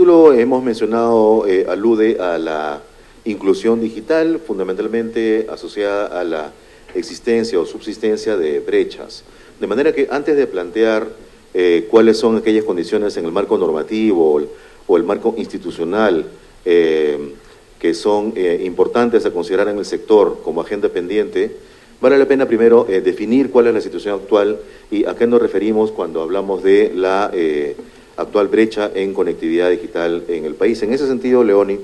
título hemos mencionado, alude a la inclusión digital, fundamentalmente asociada a la existencia o subsistencia de brechas. De manera que antes de plantear cuáles son aquellas condiciones en el marco normativo o el marco institucional que son importantes a considerar en el sector como agenda pendiente, vale la pena primero definir cuál es la situación actual y a qué nos referimos cuando hablamos de la actual brecha en conectividad digital en el país. En ese sentido, Leoni,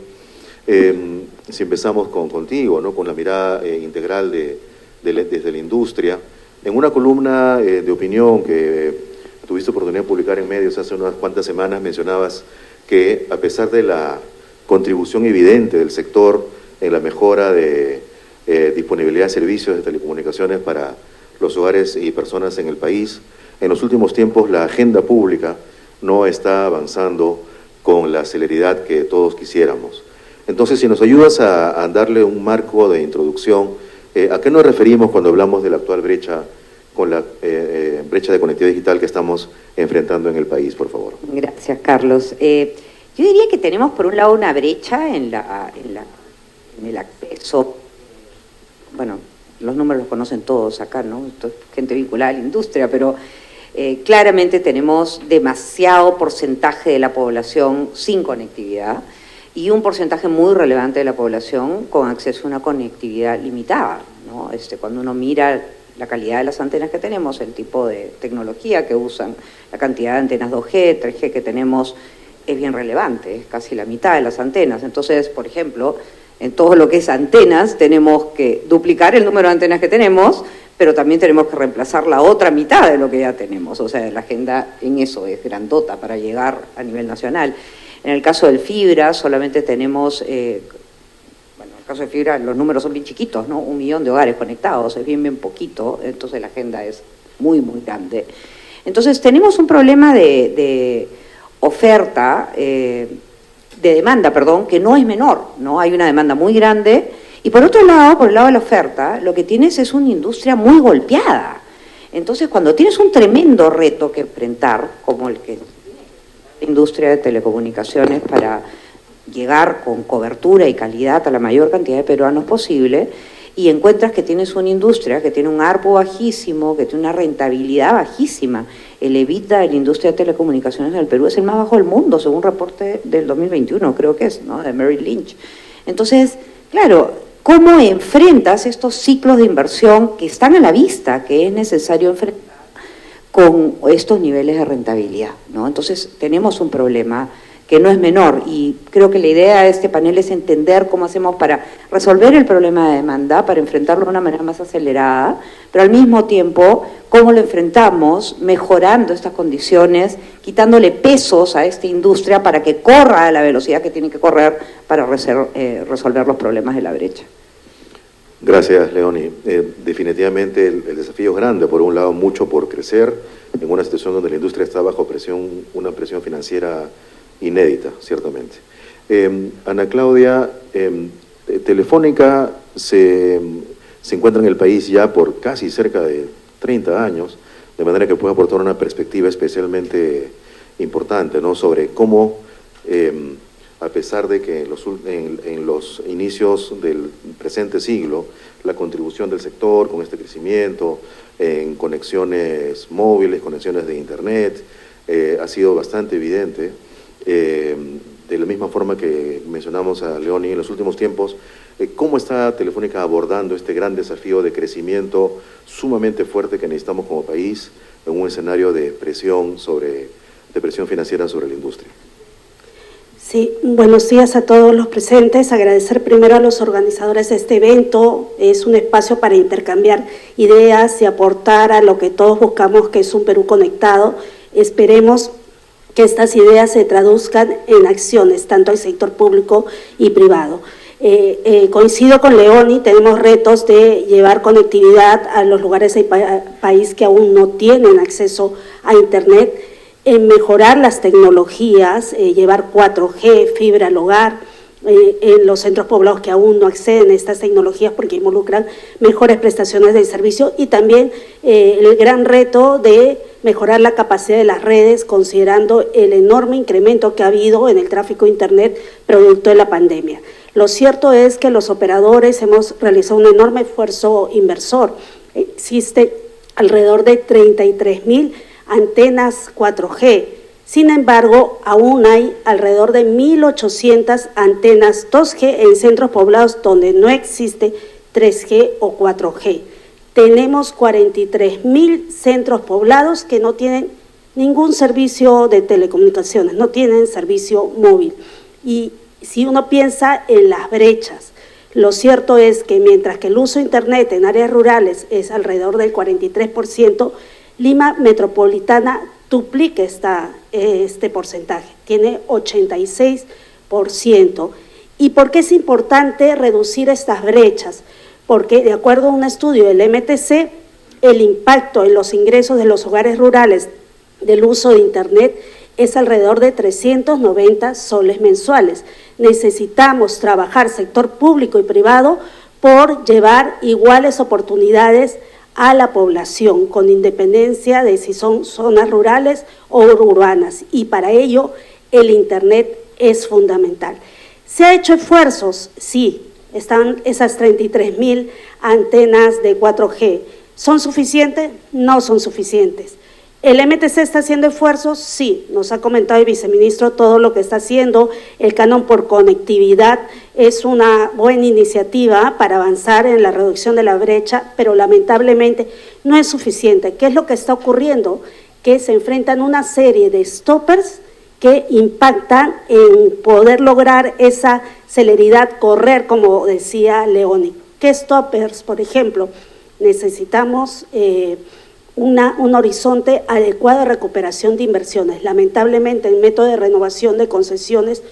si empezamos contigo, ¿no?, con la mirada integral desde la industria, en una columna de opinión que tuviste oportunidad de publicar en medios hace unas cuantas semanas, mencionabas que a pesar de la contribución evidente del sector en la mejora de disponibilidad de servicios de telecomunicaciones para los hogares y personas en el país, en los últimos tiempos la agenda pública no está avanzando con la celeridad que todos quisiéramos. Entonces, si nos ayudas a darle un marco de introducción, ¿a qué nos referimos cuando hablamos de la actual brecha con la brecha de conectividad digital que estamos enfrentando en el país, por favor? Gracias, Carlos. Yo diría que tenemos por un lado una brecha en el acceso. Bueno, los números los conocen todos acá, ¿no? Esto es gente vinculada a la industria, pero claramente tenemos demasiado porcentaje de la población sin conectividad y un porcentaje muy relevante de la población con acceso a una conectividad limitada, ¿no? Cuando uno mira la calidad de las antenas que tenemos, el tipo de tecnología que usan, la cantidad de antenas 2G, 3G que tenemos es bien relevante, es casi la mitad de las antenas. Entonces, por ejemplo, en todo lo que es antenas tenemos que duplicar el número de antenas que tenemos, pero también tenemos que reemplazar la otra mitad de lo que ya tenemos. O sea, la agenda en eso es grandota para llegar a nivel nacional. En el caso del fibra solamente tenemos, bueno, en el caso de fibra los números son bien chiquitos, ¿no? 1 millón de hogares conectados, es bien poquito, entonces la agenda es muy grande. Entonces tenemos un problema de oferta, de demanda, perdón, que no es menor, ¿no? Hay una demanda muy grande y por otro lado, por el lado de la oferta, lo que tienes es una industria muy golpeada. Entonces, cuando tienes un tremendo reto que enfrentar, como el que la industria de telecomunicaciones para llegar con cobertura y calidad a la mayor cantidad de peruanos posible, y encuentras que tienes una industria que tiene un ARPU bajísimo, que tiene una rentabilidad bajísima. El EBITDA de la industria de telecomunicaciones en el Perú es el más bajo del mundo, según un reporte del 2021, creo que es, ¿no?, de Merrill Lynch. Entonces, claro, ¿cómo enfrentas estos ciclos de inversión que están a la vista, que es necesario enfrentar con estos niveles de rentabilidad, ¿no? Entonces, tenemos un problema que no es menor y creo que la idea de este panel es entender cómo hacemos para resolver el problema de demanda, para enfrentarlo de una manera más acelerada, pero al mismo tiempo cómo lo enfrentamos mejorando estas condiciones, quitándole pesos a esta industria para que corra a la velocidad que tiene que correr para resolver los problemas de la brecha. Gracias, Leoni. Definitivamente el desafío es grande, por un lado mucho por crecer en una situación donde la industria está bajo presión, una presión financiera inédita, ciertamente. Ana Claudia, Telefónica se encuentra en el país ya por casi cerca de 30 años, de manera que puede aportar una perspectiva especialmente importante, ¿no?, sobre cómo, a pesar de que en los inicios del presente siglo, la contribución del sector con este crecimiento en conexiones móviles, conexiones de Internet, ha sido bastante evidente. De la misma forma que mencionamos a Leoni en los últimos tiempos, ¿cómo está Telefónica abordando este gran desafío de crecimiento sumamente fuerte que necesitamos como país en un escenario de presión financiera sobre la industria? Sí, buenos días a todos los presentes. Agradecer primero a los organizadores de este evento. Es un espacio para intercambiar ideas y aportar a lo que todos buscamos, que es un Perú conectado. Esperemos que estas ideas se traduzcan en acciones, tanto al sector público y privado. Coincido con Leoni, tenemos retos de llevar conectividad a los lugares del país que aún no tienen acceso a Internet, en mejorar las tecnologías, llevar 4G, fibra al hogar, en los centros poblados que aún no acceden a estas tecnologías porque involucran mejores prestaciones del servicio y también el gran reto de mejorar la capacidad de las redes considerando el enorme incremento que ha habido en el tráfico de Internet producto de la pandemia. Lo cierto es que los operadores hemos realizado un enorme esfuerzo inversor. Existe alrededor de 33.000 antenas 4G. Sin embargo, aún hay alrededor de 1.800 antenas 2G en centros poblados donde no existe 3G o 4G. Tenemos 43.000 centros poblados que no tienen ningún servicio de telecomunicaciones, no tienen servicio móvil. Y si uno piensa en las brechas, lo cierto es que mientras que el uso de Internet en áreas rurales es alrededor del 43%, Lima Metropolitana duplica este porcentaje, tiene 86%. ¿Y por qué es importante reducir estas brechas? Porque de acuerdo a un estudio del MTC, el impacto en los ingresos de los hogares rurales del uso de Internet es alrededor de 390 soles mensuales. Necesitamos trabajar sector público y privado por llevar iguales oportunidades a la población, con independencia de si son zonas rurales o urbanas, y para ello el Internet es fundamental. ¿Se ha hecho esfuerzos? Sí, están esas 33.000 antenas de 4G. ¿Son suficientes? No son suficientes. ¿El MTC está haciendo esfuerzos? Sí, nos ha comentado el viceministro todo lo que está haciendo. El canon por conectividad es una buena iniciativa para avanzar en la reducción de la brecha, pero lamentablemente no es suficiente. ¿Qué es lo que está ocurriendo? Que se enfrentan una serie de stoppers que impactan en poder lograr esa celeridad, correr, como decía Leoni. ¿Qué stoppers? Por ejemplo, necesitamos un horizonte adecuado de recuperación de inversiones. Lamentablemente, el método de renovación de concesiones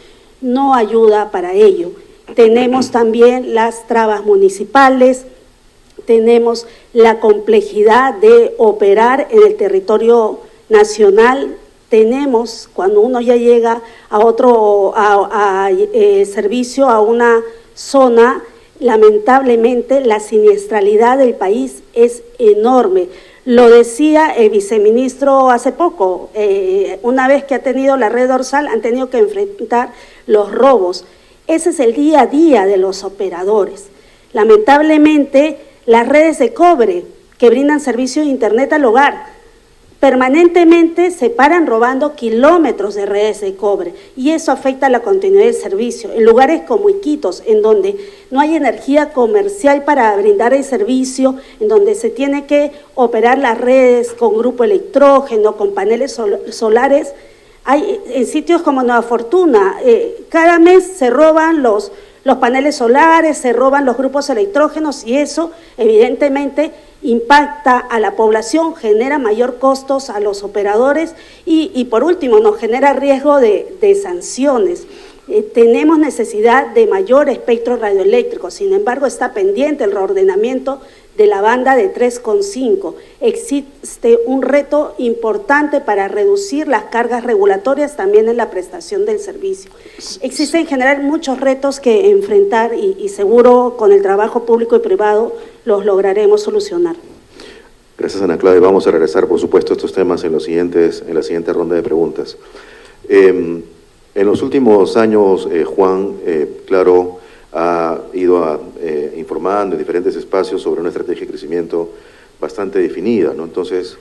no ayuda para ello. Tenemos también las trabas municipales, tenemos la complejidad de operar en el territorio nacional, tenemos, cuando uno ya llega a otro servicio, a una zona, lamentablemente la siniestralidad del país es enorme. Lo decía el viceministro hace poco, una vez que ha tenido la red dorsal, han tenido que enfrentar los robos. Ese es el día a día de los operadores. Lamentablemente, las redes de cobre que brindan servicio de Internet al hogar, permanentemente se paran robando kilómetros de redes de cobre y eso afecta la continuidad del servicio. En lugares como Iquitos, en donde no hay energía comercial para brindar el servicio, en donde se tiene que operar las redes con grupo electrógeno, con paneles solares, hay en sitios como Nueva Fortuna, cada mes se roban los paneles solares, se roban los grupos electrógenos y eso evidentemente impacta a la población, genera mayor costos a los operadores y por último nos genera riesgo de sanciones. Tenemos necesidad de mayor espectro radioeléctrico, sin embargo está pendiente el reordenamiento de la banda de 3,5. Existe un reto importante para reducir las cargas regulatorias también en la prestación del servicio. Existen en general muchos retos que enfrentar y seguro con el trabajo público y privado los lograremos solucionar. Gracias, Ana Claudia. Vamos a regresar, por supuesto, a estos temas en la siguiente ronda de preguntas. En los últimos años, Juan, claro, ha ido informando en diferentes espacios sobre una estrategia de crecimiento bastante definida, ¿no? Entonces,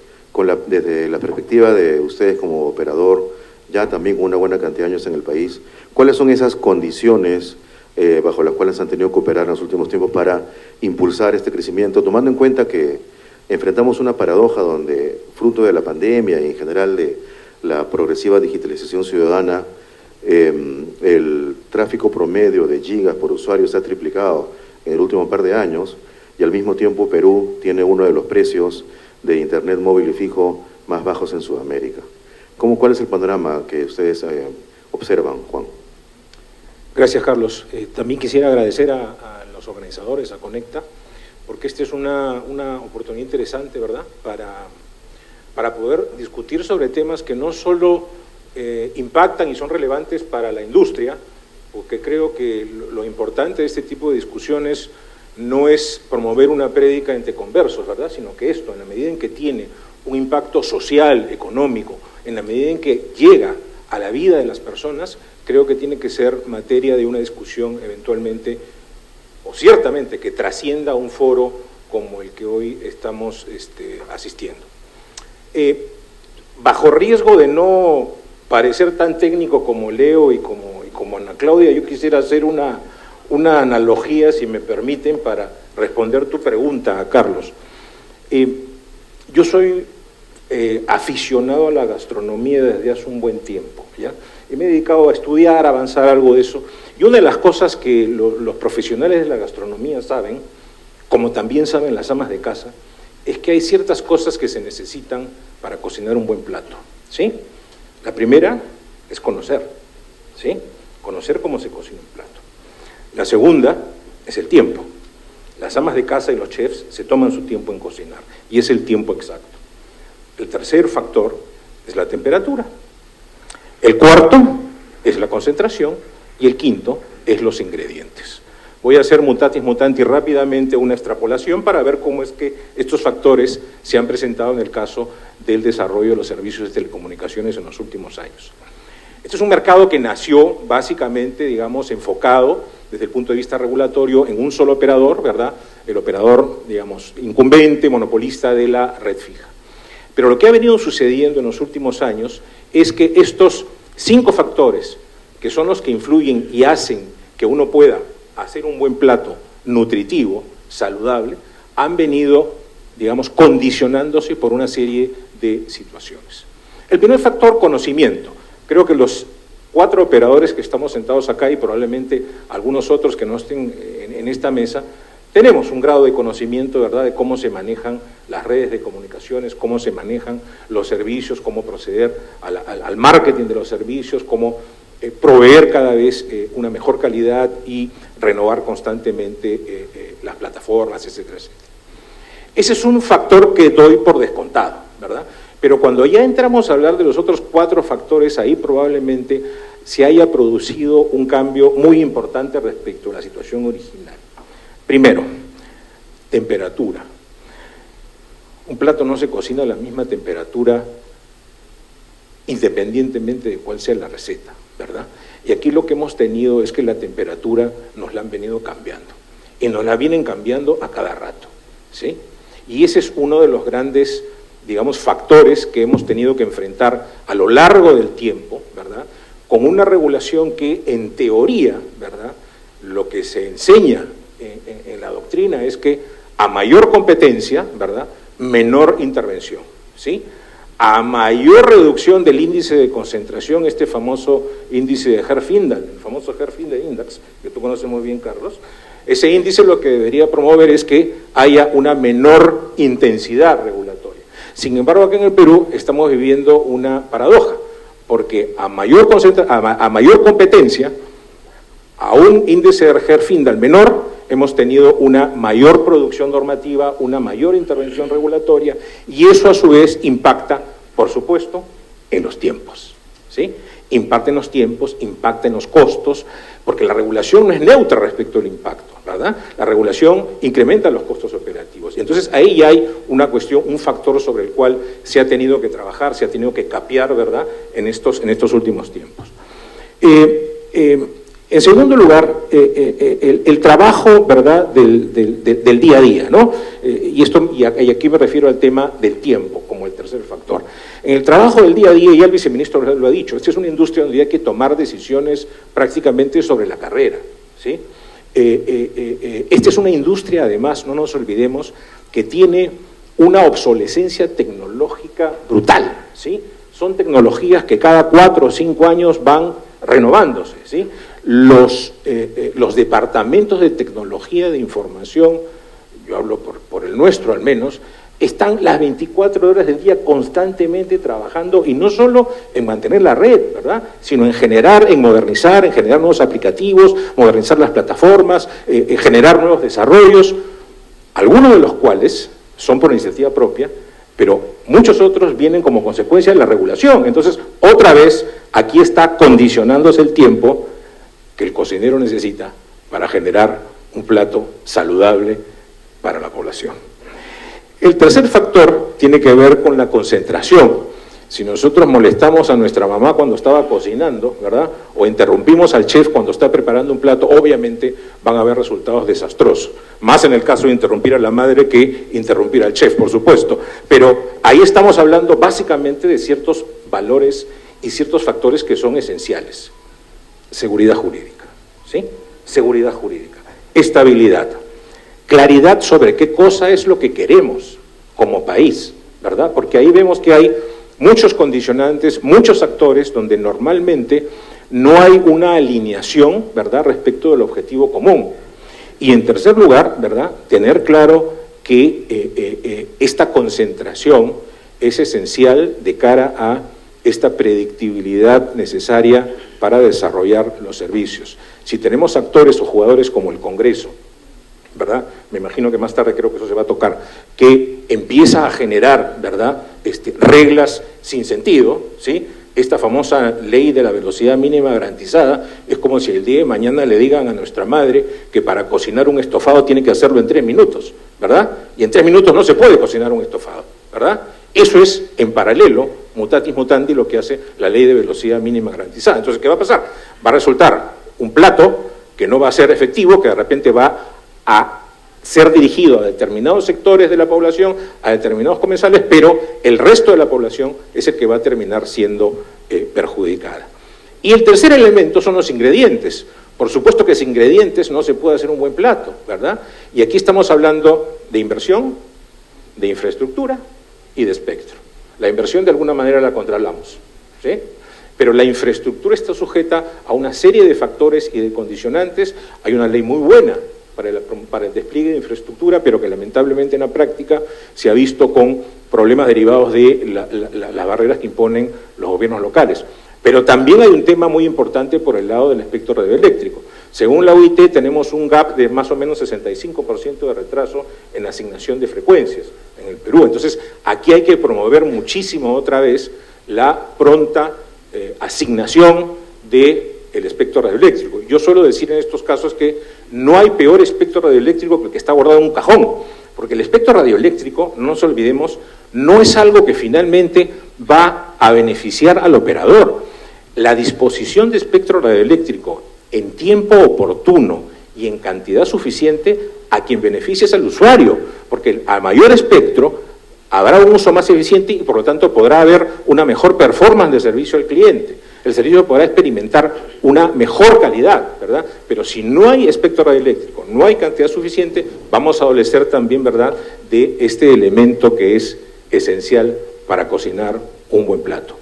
desde la perspectiva de ustedes como operador, ya también con una buena cantidad de años en el país, ¿cuáles son esas condiciones bajo las cuales han tenido que operar en los últimos tiempos para impulsar este crecimiento, tomando en cuenta que enfrentamos una paradoja donde, fruto de la pandemia y en general de la progresiva digitalización ciudadana, el tráfico promedio de gigas por usuario se ha triplicado en el último par de años y al mismo tiempo Perú tiene uno de los precios de Internet móvil y fijo más bajos en Sudamérica? ¿Cuál es el panorama que ustedes observan, Juan? Gracias, Carlos. También quisiera agradecer a los organizadores, a Conecta, porque esta es una oportunidad interesante, ¿verdad?, para poder discutir sobre temas que no solo impactan y son relevantes para la industria, porque creo que lo importante de este tipo de discusiones no es promover una prédica entre conversos, ¿verdad?, sino que esto, en la medida en que tiene un impacto social, económico, en la medida en que llega a la vida de las personas, creo que tiene que ser materia de una discusión eventualmente, o ciertamente, que trascienda un foro como el que hoy estamos asistiendo. Bajo riesgo de no parecer tan técnico como Leo y como Ana Claudia, yo quisiera hacer una analogía, si me permiten, para responder tu pregunta, Carlos. Yo soy aficionado a la gastronomía desde hace un buen tiempo, ¿ya? Y me he dedicado a estudiar, a avanzar algo de eso. Y una de las cosas que los profesionales de la gastronomía saben, como también saben las amas de casa, es que hay ciertas cosas que se necesitan para cocinar un buen plato, ¿sí? La primera es conocer, ¿sí? Conocer cómo se cocina un plato. La segunda es el tiempo. Las amas de casa y los chefs se toman su tiempo en cocinar, y es el tiempo exacto. El tercer factor es la temperatura. El cuarto es la concentración, y el quinto es los ingredientes. Voy a hacer mutatis mutandis rápidamente una extrapolación para ver cómo es que estos factores se han presentado en el caso del desarrollo de los servicios de telecomunicaciones en los últimos años. Este es un mercado que nació básicamente, digamos, enfocado desde el punto de vista regulatorio en un solo operador, ¿verdad? El operador, digamos, incumbente, monopolista de la red fija. Pero lo que ha venido sucediendo en los últimos años es que estos 5 factores, que son los que influyen y hacen que uno pueda hacer un buen plato nutritivo, saludable, han venido, digamos, condicionándose por una serie de situaciones. El primer factor, conocimiento. Creo que los 4 operadores que estamos sentados acá y probablemente algunos otros que no estén en esta mesa, tenemos un grado de conocimiento, ¿verdad?, de cómo se manejan las redes de comunicaciones, cómo se manejan los servicios, cómo proceder al marketing de los servicios, cómo proveer cada vez una mejor calidad y renovar constantemente las plataformas, etcétera, etcétera. Ese es un factor que doy por descontado, ¿verdad? Pero cuando ya entramos a hablar de los otros 4 factores, ahí probablemente se haya producido un cambio muy importante respecto a la situación original. Primero, temperatura. Un plato no se cocina a la misma temperatura independientemente de cuál sea la receta, ¿verdad? Y aquí lo que hemos tenido es que la temperatura nos la han venido cambiando, y nos la vienen cambiando a cada rato, ¿sí? Y ese es uno de los grandes, digamos, factores que hemos tenido que enfrentar a lo largo del tiempo, ¿verdad? Con una regulación que, en teoría, ¿verdad?, lo que se enseña en la doctrina es que a mayor competencia, ¿verdad?, menor intervención, ¿sí? A mayor reducción del índice de concentración, este famoso índice de Herfindahl, el famoso Herfindahl Index, que tú conoces muy bien, Carlos, ese índice lo que debería promover es que haya una menor intensidad regulatoria. Sin embargo, aquí en el Perú estamos viviendo una paradoja, porque a mayor competencia, a un índice de Herfindahl menor, hemos tenido una mayor producción normativa, una mayor intervención regulatoria, y eso a su vez impacta, por supuesto, en los tiempos, ¿sí? Impacta en los tiempos, impacta en los costos, porque la regulación no es neutra respecto al impacto, ¿verdad? La regulación incrementa los costos operativos, y entonces ahí hay una cuestión, un factor sobre el cual se ha tenido que trabajar, se ha tenido que capear, ¿verdad?, en estos últimos tiempos. En segundo lugar, el trabajo, ¿verdad?, del día a día, ¿no? Y aquí me refiero al tema del tiempo, como el tercer factor. En el trabajo del día a día, ya el viceministro lo ha dicho, esta es una industria donde hay que tomar decisiones prácticamente sobre la carrera, ¿sí? Esta es una industria, además, no nos olvidemos, que tiene una obsolescencia tecnológica brutal, ¿sí? Son tecnologías que cada 4 o 5 años van renovándose, ¿sí? Los departamentos de tecnología de información, yo hablo por el nuestro al menos, están las 24 horas del día constantemente trabajando, y no solo en mantener la red, ¿verdad?, sino en generar, en modernizar, en generar nuevos aplicativos, modernizar las plataformas, generar nuevos desarrollos, algunos de los cuales son por iniciativa propia, pero muchos otros vienen como consecuencia de la regulación. Entonces, otra vez, aquí está condicionándose el tiempo que el cocinero necesita para generar un plato saludable para la población. El tercer factor tiene que ver con la concentración. Si nosotros molestamos a nuestra mamá cuando estaba cocinando, ¿verdad?, o interrumpimos al chef cuando está preparando un plato, obviamente van a haber resultados desastrosos. Más en el caso de interrumpir a la madre que interrumpir al chef, por supuesto. Pero ahí estamos hablando básicamente de ciertos valores y ciertos factores que son esenciales. Seguridad jurídica, ¿sí? Seguridad jurídica. Estabilidad. Claridad sobre qué cosa es lo que queremos como país, ¿verdad? Porque ahí vemos que hay muchos condicionantes, muchos actores donde normalmente no hay una alineación, ¿verdad?, respecto del objetivo común. Y en tercer lugar, ¿verdad?, tener claro que esta concentración es esencial de cara a esta predictibilidad necesaria para desarrollar los servicios. Si tenemos actores o jugadores como el Congreso, ¿verdad?, me imagino que más tarde creo que eso se va a tocar, que empieza a generar, ¿verdad?, reglas sin sentido, ¿sí? Esta famosa ley de la velocidad mínima garantizada es como si el día de mañana le digan a nuestra madre que para cocinar un estofado tiene que hacerlo en 3 minutos, ¿verdad? Y en 3 minutos no se puede cocinar un estofado, ¿verdad? Eso es, en paralelo, mutatis mutandi, lo que hace la ley de velocidad mínima garantizada. Entonces, ¿qué va a pasar? Va a resultar un plato que no va a ser efectivo, que de repente va a ser dirigido a determinados sectores de la población, a determinados comensales, pero el resto de la población es el que va a terminar siendo perjudicada. Y el tercer elemento son los ingredientes. Por supuesto que sin ingredientes no se puede hacer un buen plato, ¿verdad? Y aquí estamos hablando de inversión, de infraestructura y de espectro. La inversión de alguna manera la controlamos, ¿sí? Pero la infraestructura está sujeta a una serie de factores y de condicionantes. Hay una ley muy buena para el despliegue de infraestructura, pero que lamentablemente en la práctica se ha visto con problemas derivados de las barreras que imponen los gobiernos locales. Pero también hay un tema muy importante por el lado del espectro radioeléctrico. Según la OIT tenemos un gap de más o menos 65% de retraso en la asignación de frecuencias en el Perú. Entonces, aquí hay que promover muchísimo otra vez la pronta asignación del espectro radioeléctrico. Yo suelo decir en estos casos que no hay peor espectro radioeléctrico que el que está guardado en un cajón, porque el espectro radioeléctrico, no nos olvidemos, no es algo que finalmente va a beneficiar al operador. La disposición de espectro radioeléctrico en tiempo oportuno y en cantidad suficiente a quien beneficia es al usuario, porque a mayor espectro habrá un uso más eficiente y por lo tanto podrá haber una mejor performance de servicio al cliente. El servicio podrá experimentar una mejor calidad, ¿verdad? Pero si no hay espectro radioeléctrico, no hay cantidad suficiente, vamos a adolecer también, ¿verdad?, de este elemento que es esencial para cocinar un buen plato.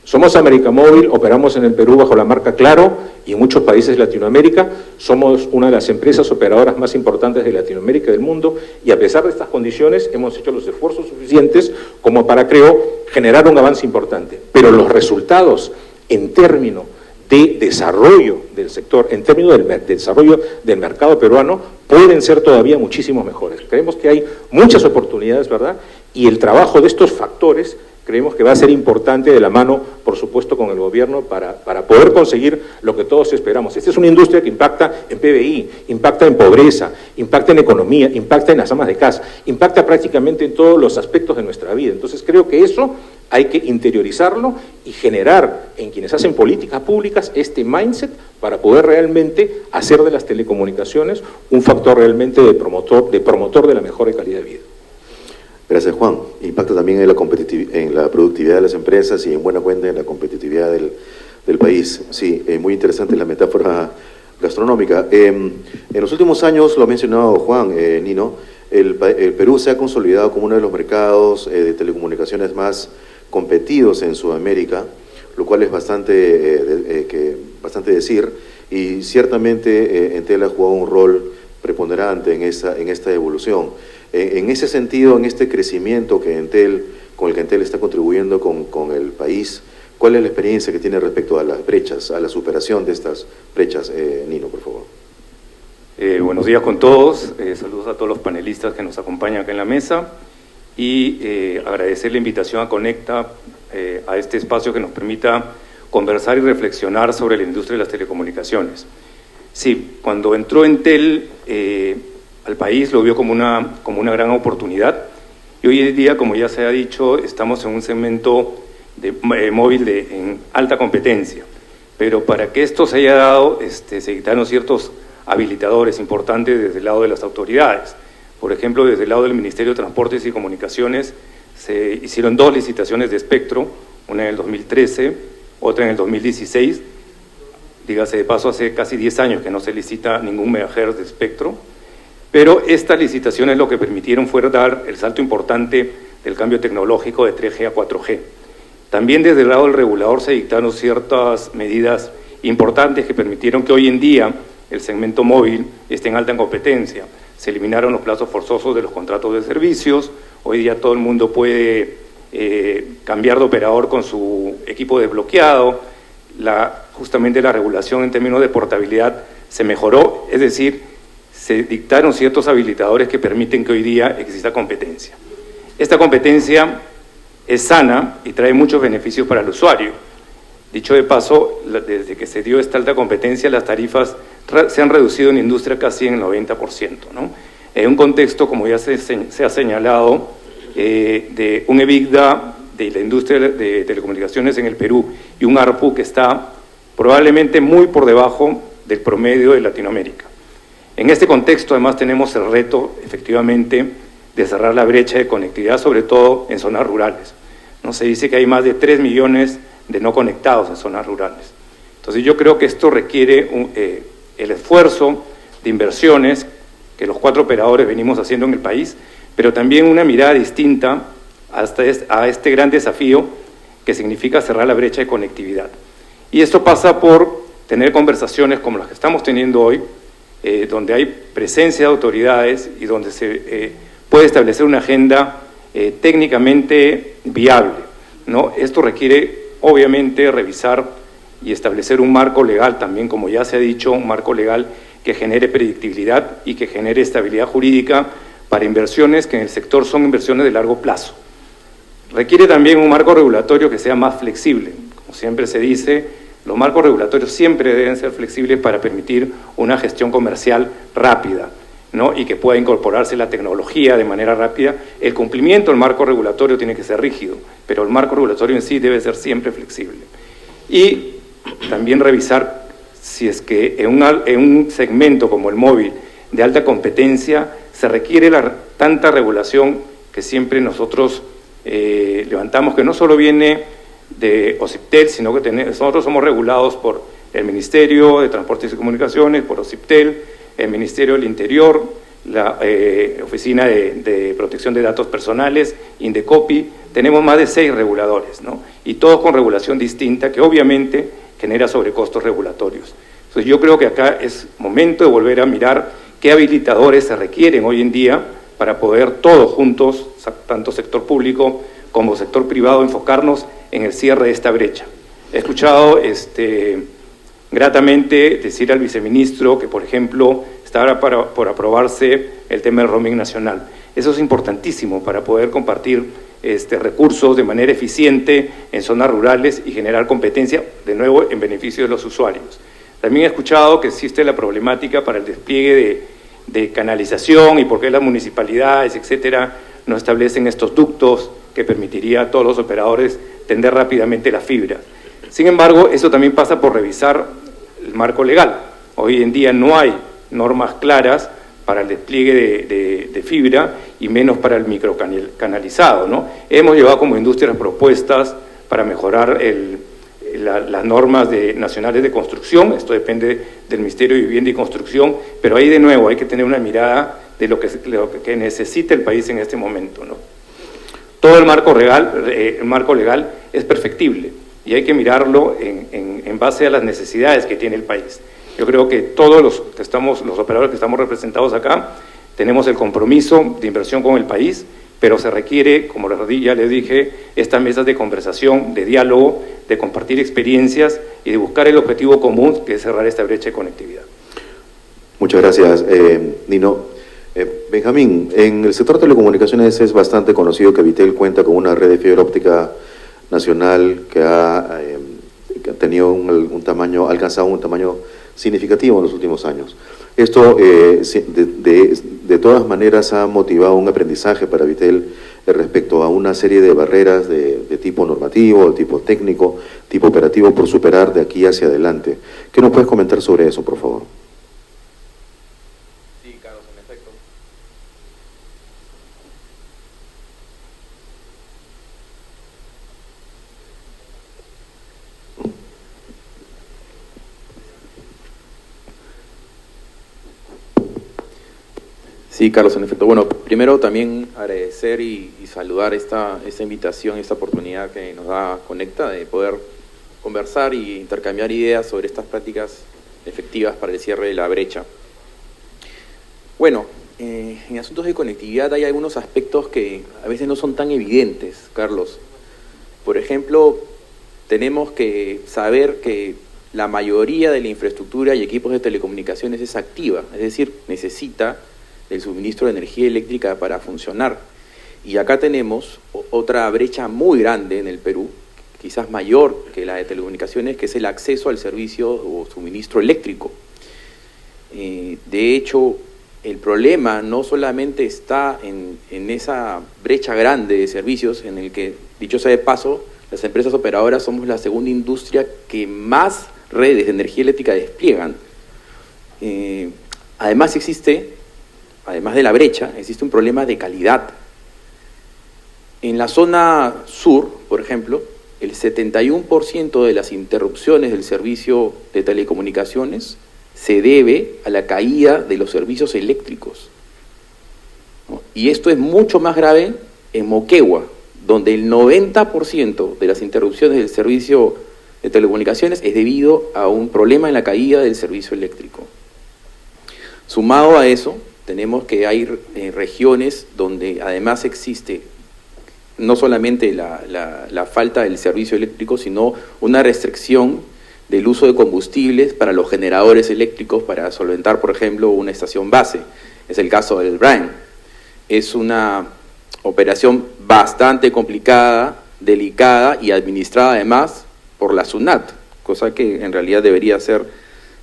Somos América Móvil, operamos en el Perú bajo la marca Claro y en muchos países de Latinoamérica. Somos una de las empresas operadoras más importantes de Latinoamérica y del mundo, y a pesar de estas condiciones hemos hecho los esfuerzos suficientes como para, creo, generar un avance importante. Pero los resultados en términos de desarrollo del sector, en términos del desarrollo del mercado peruano, pueden ser todavía muchísimos mejores. Creemos que hay muchas oportunidades, ¿verdad? Y el trabajo de estos factores creemos que va a ser importante de la mano, por supuesto, con el gobierno para poder conseguir lo que todos esperamos. Esta es una industria que impacta en PBI, impacta en pobreza, impacta en economía, impacta en las amas de casa, impacta prácticamente en todos los aspectos de nuestra vida. Entonces creo que eso hay que interiorizarlo y generar en quienes hacen políticas públicas este mindset para poder realmente hacer de las telecomunicaciones un factor realmente de promotor de la mejor calidad de vida. Gracias, Juan. Impacta también en la productividad de las empresas y en buena cuenta en la competitividad del país. Sí, muy interesante la metáfora gastronómica. En los últimos años, lo ha mencionado Juan, Nino, el Perú se ha consolidado como uno de los mercados de telecomunicaciones más competidos en Sudamérica, lo cual es bastante decir, y ciertamente Entel ha jugado un rol preponderante en esta evolución. En ese sentido, en este crecimiento con el que Entel está contribuyendo con el país, ¿cuál es la experiencia que tiene respecto a las brechas, a la superación de estas brechas? Nino, por favor. Buenos días con todos, saludos a todos los panelistas que nos acompañan acá en la mesa y agradecer la invitación a Conecta, a este espacio que nos permita conversar y reflexionar sobre la industria de las telecomunicaciones. Sí, cuando entró Entel al país lo vio como una gran oportunidad, y hoy en día, como ya se ha dicho, estamos en un segmento de móvil en alta competencia. Pero para que esto se haya dado, se dictaron ciertos habilitadores importantes desde el lado de las autoridades. Por ejemplo, desde el lado del Ministerio de Transportes y Comunicaciones se hicieron 2 licitaciones de espectro, una en el 2013, otra en el 2016. Dígase de paso, hace casi 10 años que no se licita ningún megahertz de espectro, pero estas licitaciones lo que permitieron fue dar el salto importante del cambio tecnológico de 3G a 4G. También desde el lado del regulador se dictaron ciertas medidas importantes que permitieron que hoy en día el segmento móvil esté en alta competencia. Se eliminaron los plazos forzosos de los contratos de servicios, hoy día todo el mundo puede cambiar de operador con su equipo desbloqueado, justamente la regulación en términos de portabilidad se mejoró, es decir, se dictaron ciertos habilitadores que permiten que hoy día exista competencia. Esta competencia es sana y trae muchos beneficios para el usuario. Dicho de paso, desde que se dio esta alta competencia, las tarifas se han reducido en la industria casi en el 90%, ¿no? En un contexto, como ya se ha señalado, de un EBITDA de la industria de telecomunicaciones en el Perú y un ARPU que está probablemente muy por debajo del promedio de Latinoamérica. En este contexto, además, tenemos el reto, efectivamente, de cerrar la brecha de conectividad, sobre todo en zonas rurales. ¿No? Se dice que hay más de 3 millones de no conectados en zonas rurales. Entonces yo creo que esto requiere el esfuerzo de inversiones que los 4 operadores venimos haciendo en el país, pero también una mirada distinta a este gran desafío que significa cerrar la brecha de conectividad. Y esto pasa por tener conversaciones como las que estamos teniendo hoy, donde hay presencia de autoridades y donde se puede establecer una agenda técnicamente viable, ¿no? Esto requiere, obviamente, revisar y establecer un marco legal también, como ya se ha dicho, un marco legal que genere predictibilidad y que genere estabilidad jurídica para inversiones que en el sector son inversiones de largo plazo. Requiere también un marco regulatorio que sea más flexible. Como siempre se dice, los marcos regulatorios siempre deben ser flexibles para permitir una gestión comercial rápida, ¿no? Y que pueda incorporarse la tecnología de manera rápida. El cumplimiento del marco regulatorio tiene que ser rígido, pero el marco regulatorio en sí debe ser siempre flexible. Y también revisar si es que en un segmento como el móvil de alta competencia se requiere tanta regulación que siempre nosotros levantamos, que no solo viene de OCIPTEL, sino que nosotros somos regulados por el Ministerio de Transportes y Comunicaciones, por OCIPTEL, el Ministerio del Interior, la Oficina de Protección de Datos Personales, Indecopi. Tenemos más de 6 reguladores, ¿no? Y todos con regulación distinta que obviamente genera sobrecostos regulatorios. Entonces yo creo que acá es momento de volver a mirar qué habilitadores se requieren hoy en día para poder todos juntos, tanto sector público como sector privado, enfocarnos en el cierre de esta brecha. He escuchado gratamente decir al viceministro que, por ejemplo, está ahora por aprobarse el tema del roaming nacional. Eso es importantísimo para poder compartir recursos de manera eficiente en zonas rurales y generar competencia, de nuevo, en beneficio de los usuarios. También he escuchado que existe la problemática para el despliegue de canalización y por qué las municipalidades, etcétera, no establecen estos ductos que permitiría a todos los operadores tender rápidamente la fibra. Sin embargo, eso también pasa por revisar el marco legal. Hoy en día no hay normas claras para el despliegue de fibra y menos para el microcanalizado, ¿no? Hemos llevado como industria propuestas para mejorar las normas nacionales de construcción. Esto depende del Ministerio de Vivienda y Construcción, pero ahí de nuevo hay que tener una mirada de lo que necesita el país en este momento, ¿no? Todo el marco legal es perfectible y hay que mirarlo en base a las necesidades que tiene el país. Yo creo que todos los operadores que estamos representados acá, tenemos el compromiso de inversión con el país, pero se requiere, como ya les dije, estas mesas de conversación, de diálogo, de compartir experiencias y de buscar el objetivo común, que es cerrar esta brecha de conectividad. Muchas gracias, Nino. Benjamín, en el sector de telecomunicaciones es bastante conocido que Vitel cuenta con una red de fibra óptica nacional que alcanzado un tamaño significativo en los últimos años. Esto, de todas maneras, ha motivado un aprendizaje para Vitel respecto a una serie de barreras de tipo normativo, de tipo técnico, tipo operativo, por superar de aquí hacia adelante. ¿Qué nos puedes comentar sobre eso, por favor? Sí, Carlos, en efecto. Sí, Carlos, en efecto. Bueno, primero también agradecer y saludar esta invitación, esta oportunidad que nos da Conecta de poder conversar y intercambiar ideas sobre estas prácticas efectivas para el cierre de la brecha. Bueno, en asuntos de conectividad hay algunos aspectos que a veces no son tan evidentes, Carlos. Por ejemplo, tenemos que saber que la mayoría de la infraestructura y equipos de telecomunicaciones es activa, es decir, necesita del suministro de energía eléctrica para funcionar. Y acá tenemos otra brecha muy grande en el Perú, quizás mayor que la de telecomunicaciones, que es el acceso al servicio o suministro eléctrico. De hecho, el problema no solamente está en esa brecha grande de servicios, en el que, dicho sea de paso, las empresas operadoras somos la segunda industria que más redes de energía eléctrica despliegan. Además de la brecha, existe un problema de calidad. En la zona sur, por ejemplo, el 71% de las interrupciones del servicio de telecomunicaciones se debe a la caída de los servicios eléctricos, ¿no? Y esto es mucho más grave en Moquegua, donde el 90% de las interrupciones del servicio de telecomunicaciones es debido a un problema en la caída del servicio eléctrico. Sumado a eso, tenemos que hay regiones donde además existe no solamente la falta del servicio eléctrico, sino una restricción del uso de combustibles para los generadores eléctricos para solventar, por ejemplo, una estación base. Es el caso del Brain. Es una operación bastante complicada, delicada y administrada además por la SUNAT, cosa que en realidad debería ser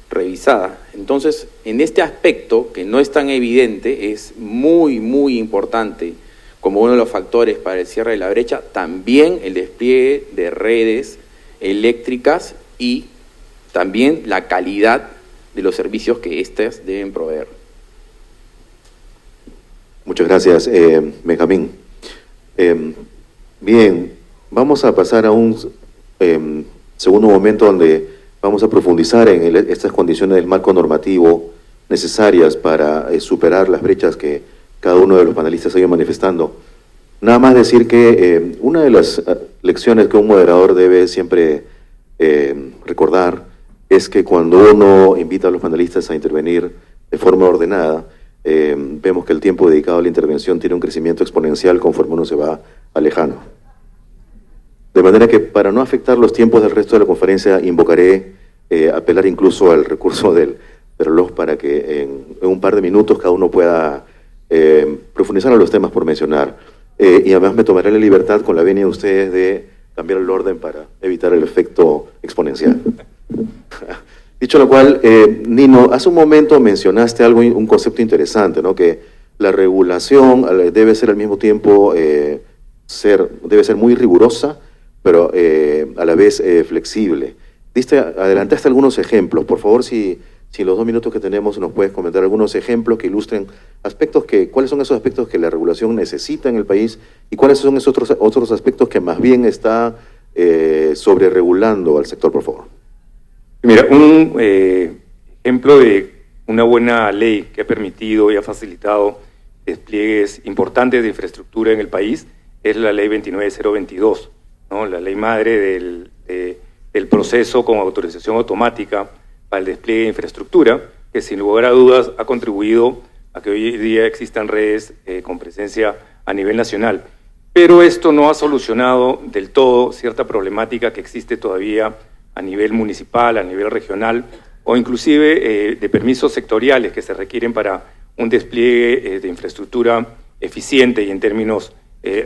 revisada. Entonces, en este aspecto, que no es tan evidente, es muy, muy importante como uno de los factores para el cierre de la brecha, también el despliegue de redes eléctricas y también la calidad de los servicios que éstas deben proveer. Muchas gracias, Benjamín. Bien, vamos a pasar a un segundo momento donde vamos a profundizar en estas condiciones del marco normativo necesarias para superar las brechas que cada uno de los panelistas ha ido manifestando. Nada más decir que una de las lecciones que un moderador debe siempre recordar es que cuando uno invita a los panelistas a intervenir de forma ordenada, vemos que el tiempo dedicado a la intervención tiene un crecimiento exponencial conforme uno se va alejando. De manera que para no afectar los tiempos del resto de la conferencia, invocaré apelar incluso al recurso del reloj para que en un par de minutos cada uno pueda profundizar en los temas por mencionar. Y además me tomaré la libertad con la venia de ustedes de cambiar el orden para evitar el efecto exponencial. Dicho lo cual, Nino, hace un momento mencionaste algo, un concepto interesante, ¿no? Que la regulación debe ser al mismo tiempo, debe ser muy rigurosa, pero a la vez flexible. Adelantaste algunos ejemplos. Por favor, si en los 2 minutos que tenemos nos puedes comentar algunos ejemplos que ilustren cuáles son esos aspectos que la regulación necesita en el país y cuáles son esos otros aspectos que más bien está sobreregulando al sector, por favor. Mira, un ejemplo de una buena ley que ha permitido y ha facilitado despliegues importantes de infraestructura en el país es la ley 29022, ¿no? La ley madre del proceso con autorización automática para el despliegue de infraestructura, que sin lugar a dudas ha contribuido a que hoy día existan redes con presencia a nivel nacional. Pero esto no ha solucionado del todo cierta problemática que existe todavía a nivel municipal, a nivel regional, o inclusive de permisos sectoriales que se requieren para un despliegue de infraestructura eficiente y en términos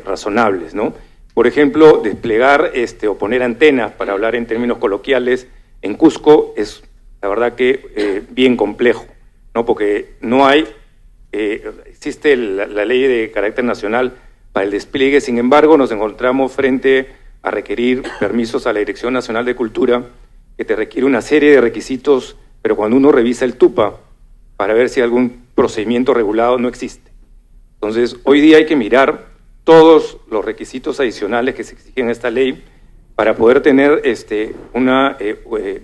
razonables, ¿no? Por ejemplo, desplegar o poner antenas, para hablar en términos coloquiales, en Cusco es, la verdad que bien complejo, ¿no? Porque no hay, existe la ley de carácter nacional para el despliegue, sin embargo nos encontramos frente a requerir permisos a la Dirección Nacional de Cultura, que te requiere una serie de requisitos, pero cuando uno revisa el TUPA para ver si algún procedimiento regulado, no existe. Entonces, hoy día hay que mirar todos los requisitos adicionales que se exigen en esta ley para poder tener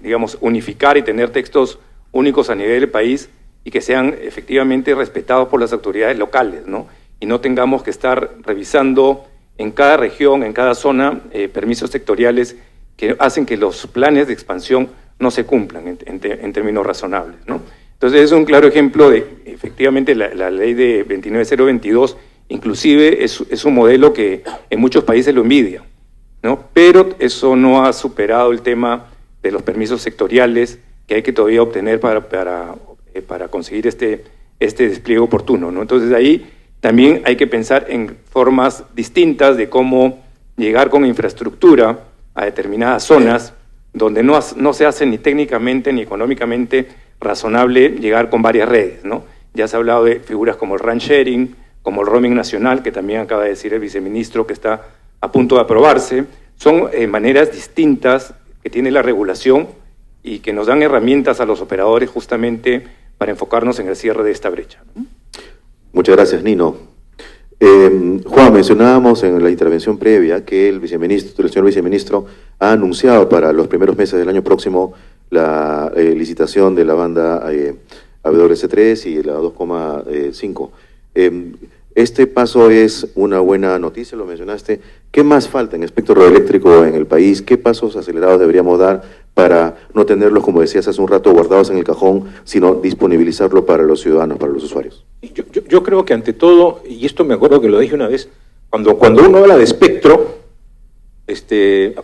digamos, unificar y tener textos únicos a nivel del país y que sean efectivamente respetados por las autoridades locales, ¿no? Y no tengamos que estar revisando en cada región, en cada zona, permisos sectoriales que hacen que los planes de expansión no se cumplan en términos razonables, ¿no? Entonces es un claro ejemplo de, efectivamente, la ley de 29022, inclusive es un modelo que en muchos países lo envidia, ¿no? Pero eso no ha superado el tema de los permisos sectoriales que hay que todavía obtener para conseguir este despliegue oportuno, ¿no? Entonces ahí también hay que pensar en formas distintas de cómo llegar con infraestructura a determinadas zonas donde no se hace ni técnicamente ni económicamente razonable llegar con varias redes, ¿no? Ya se ha hablado de figuras como el RAN sharing, como el roaming nacional, que también acaba de decir el viceministro que está a punto de aprobarse. Son maneras distintas que tiene la regulación y que nos dan herramientas a los operadores justamente para enfocarnos en el cierre de esta brecha, ¿no? Muchas gracias, Nino. Juan, mencionábamos en la intervención previa que el señor viceministro ha anunciado para los primeros meses del año próximo la licitación de la banda AWS3 y la 2,5. Este paso es una buena noticia, lo mencionaste. ¿Qué más falta en espectro radioeléctrico en el país? ¿Qué pasos acelerados deberíamos dar para no tenerlos, como decías hace un rato, guardados en el cajón, sino disponibilizarlo para los ciudadanos, para los usuarios? Yo creo que ante todo, y esto me acuerdo que lo dije una vez, cuando uno habla de espectro,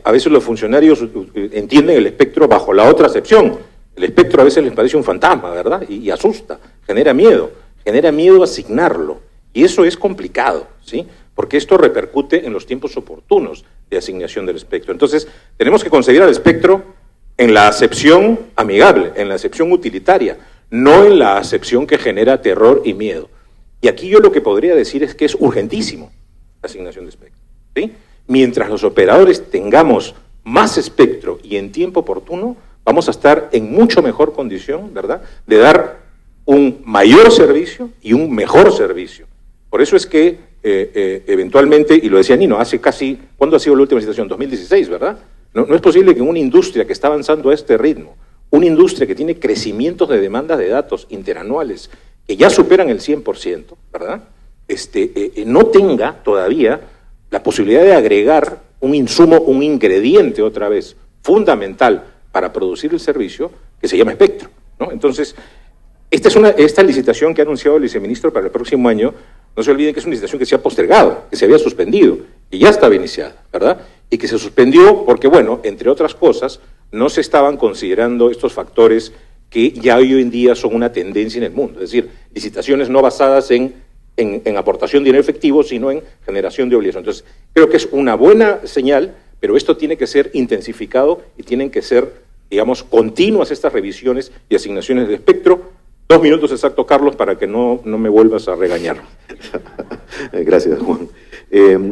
a veces los funcionarios entienden el espectro bajo la otra acepción. El espectro a veces les parece un fantasma, ¿verdad? Y asusta, genera miedo asignarlo. Y eso es complicado, ¿sí? Porque esto repercute en los tiempos oportunos de asignación del espectro. Entonces, tenemos que concebir al espectro en la acepción amigable, en la acepción utilitaria, no en la acepción que genera terror y miedo. Y aquí yo lo que podría decir es que es urgentísimo la asignación de espectro, ¿sí? Mientras los operadores tengamos más espectro y en tiempo oportuno, vamos a estar en mucho mejor condición, ¿verdad?, de dar un mayor servicio y un mejor servicio. Por eso es que eventualmente, y lo decía Nino, ¿cuándo ha sido la última licitación? 2016, ¿verdad? No es posible que una industria que está avanzando a este ritmo, una industria que tiene crecimientos de demandas de datos interanuales que ya superan el 100%, ¿verdad?, no tenga todavía la posibilidad de agregar un insumo, un ingrediente otra vez fundamental para producir el servicio que se llama espectro, ¿no? Entonces, esta licitación que ha anunciado el viceministro para el próximo año, no se olviden que es una licitación que se ha postergado, que se había suspendido, y ya estaba iniciada, ¿verdad? Y que se suspendió porque, bueno, entre otras cosas, no se estaban considerando estos factores que ya hoy en día son una tendencia en el mundo, es decir, licitaciones no basadas en aportación de dinero efectivo, sino en generación de obligación. Entonces, creo que es una buena señal, pero esto tiene que ser intensificado y tienen que ser, digamos, continuas estas revisiones y asignaciones de espectro. 2 minutos exactos, Carlos, para que no me vuelvas a regañar. Gracias, Juan.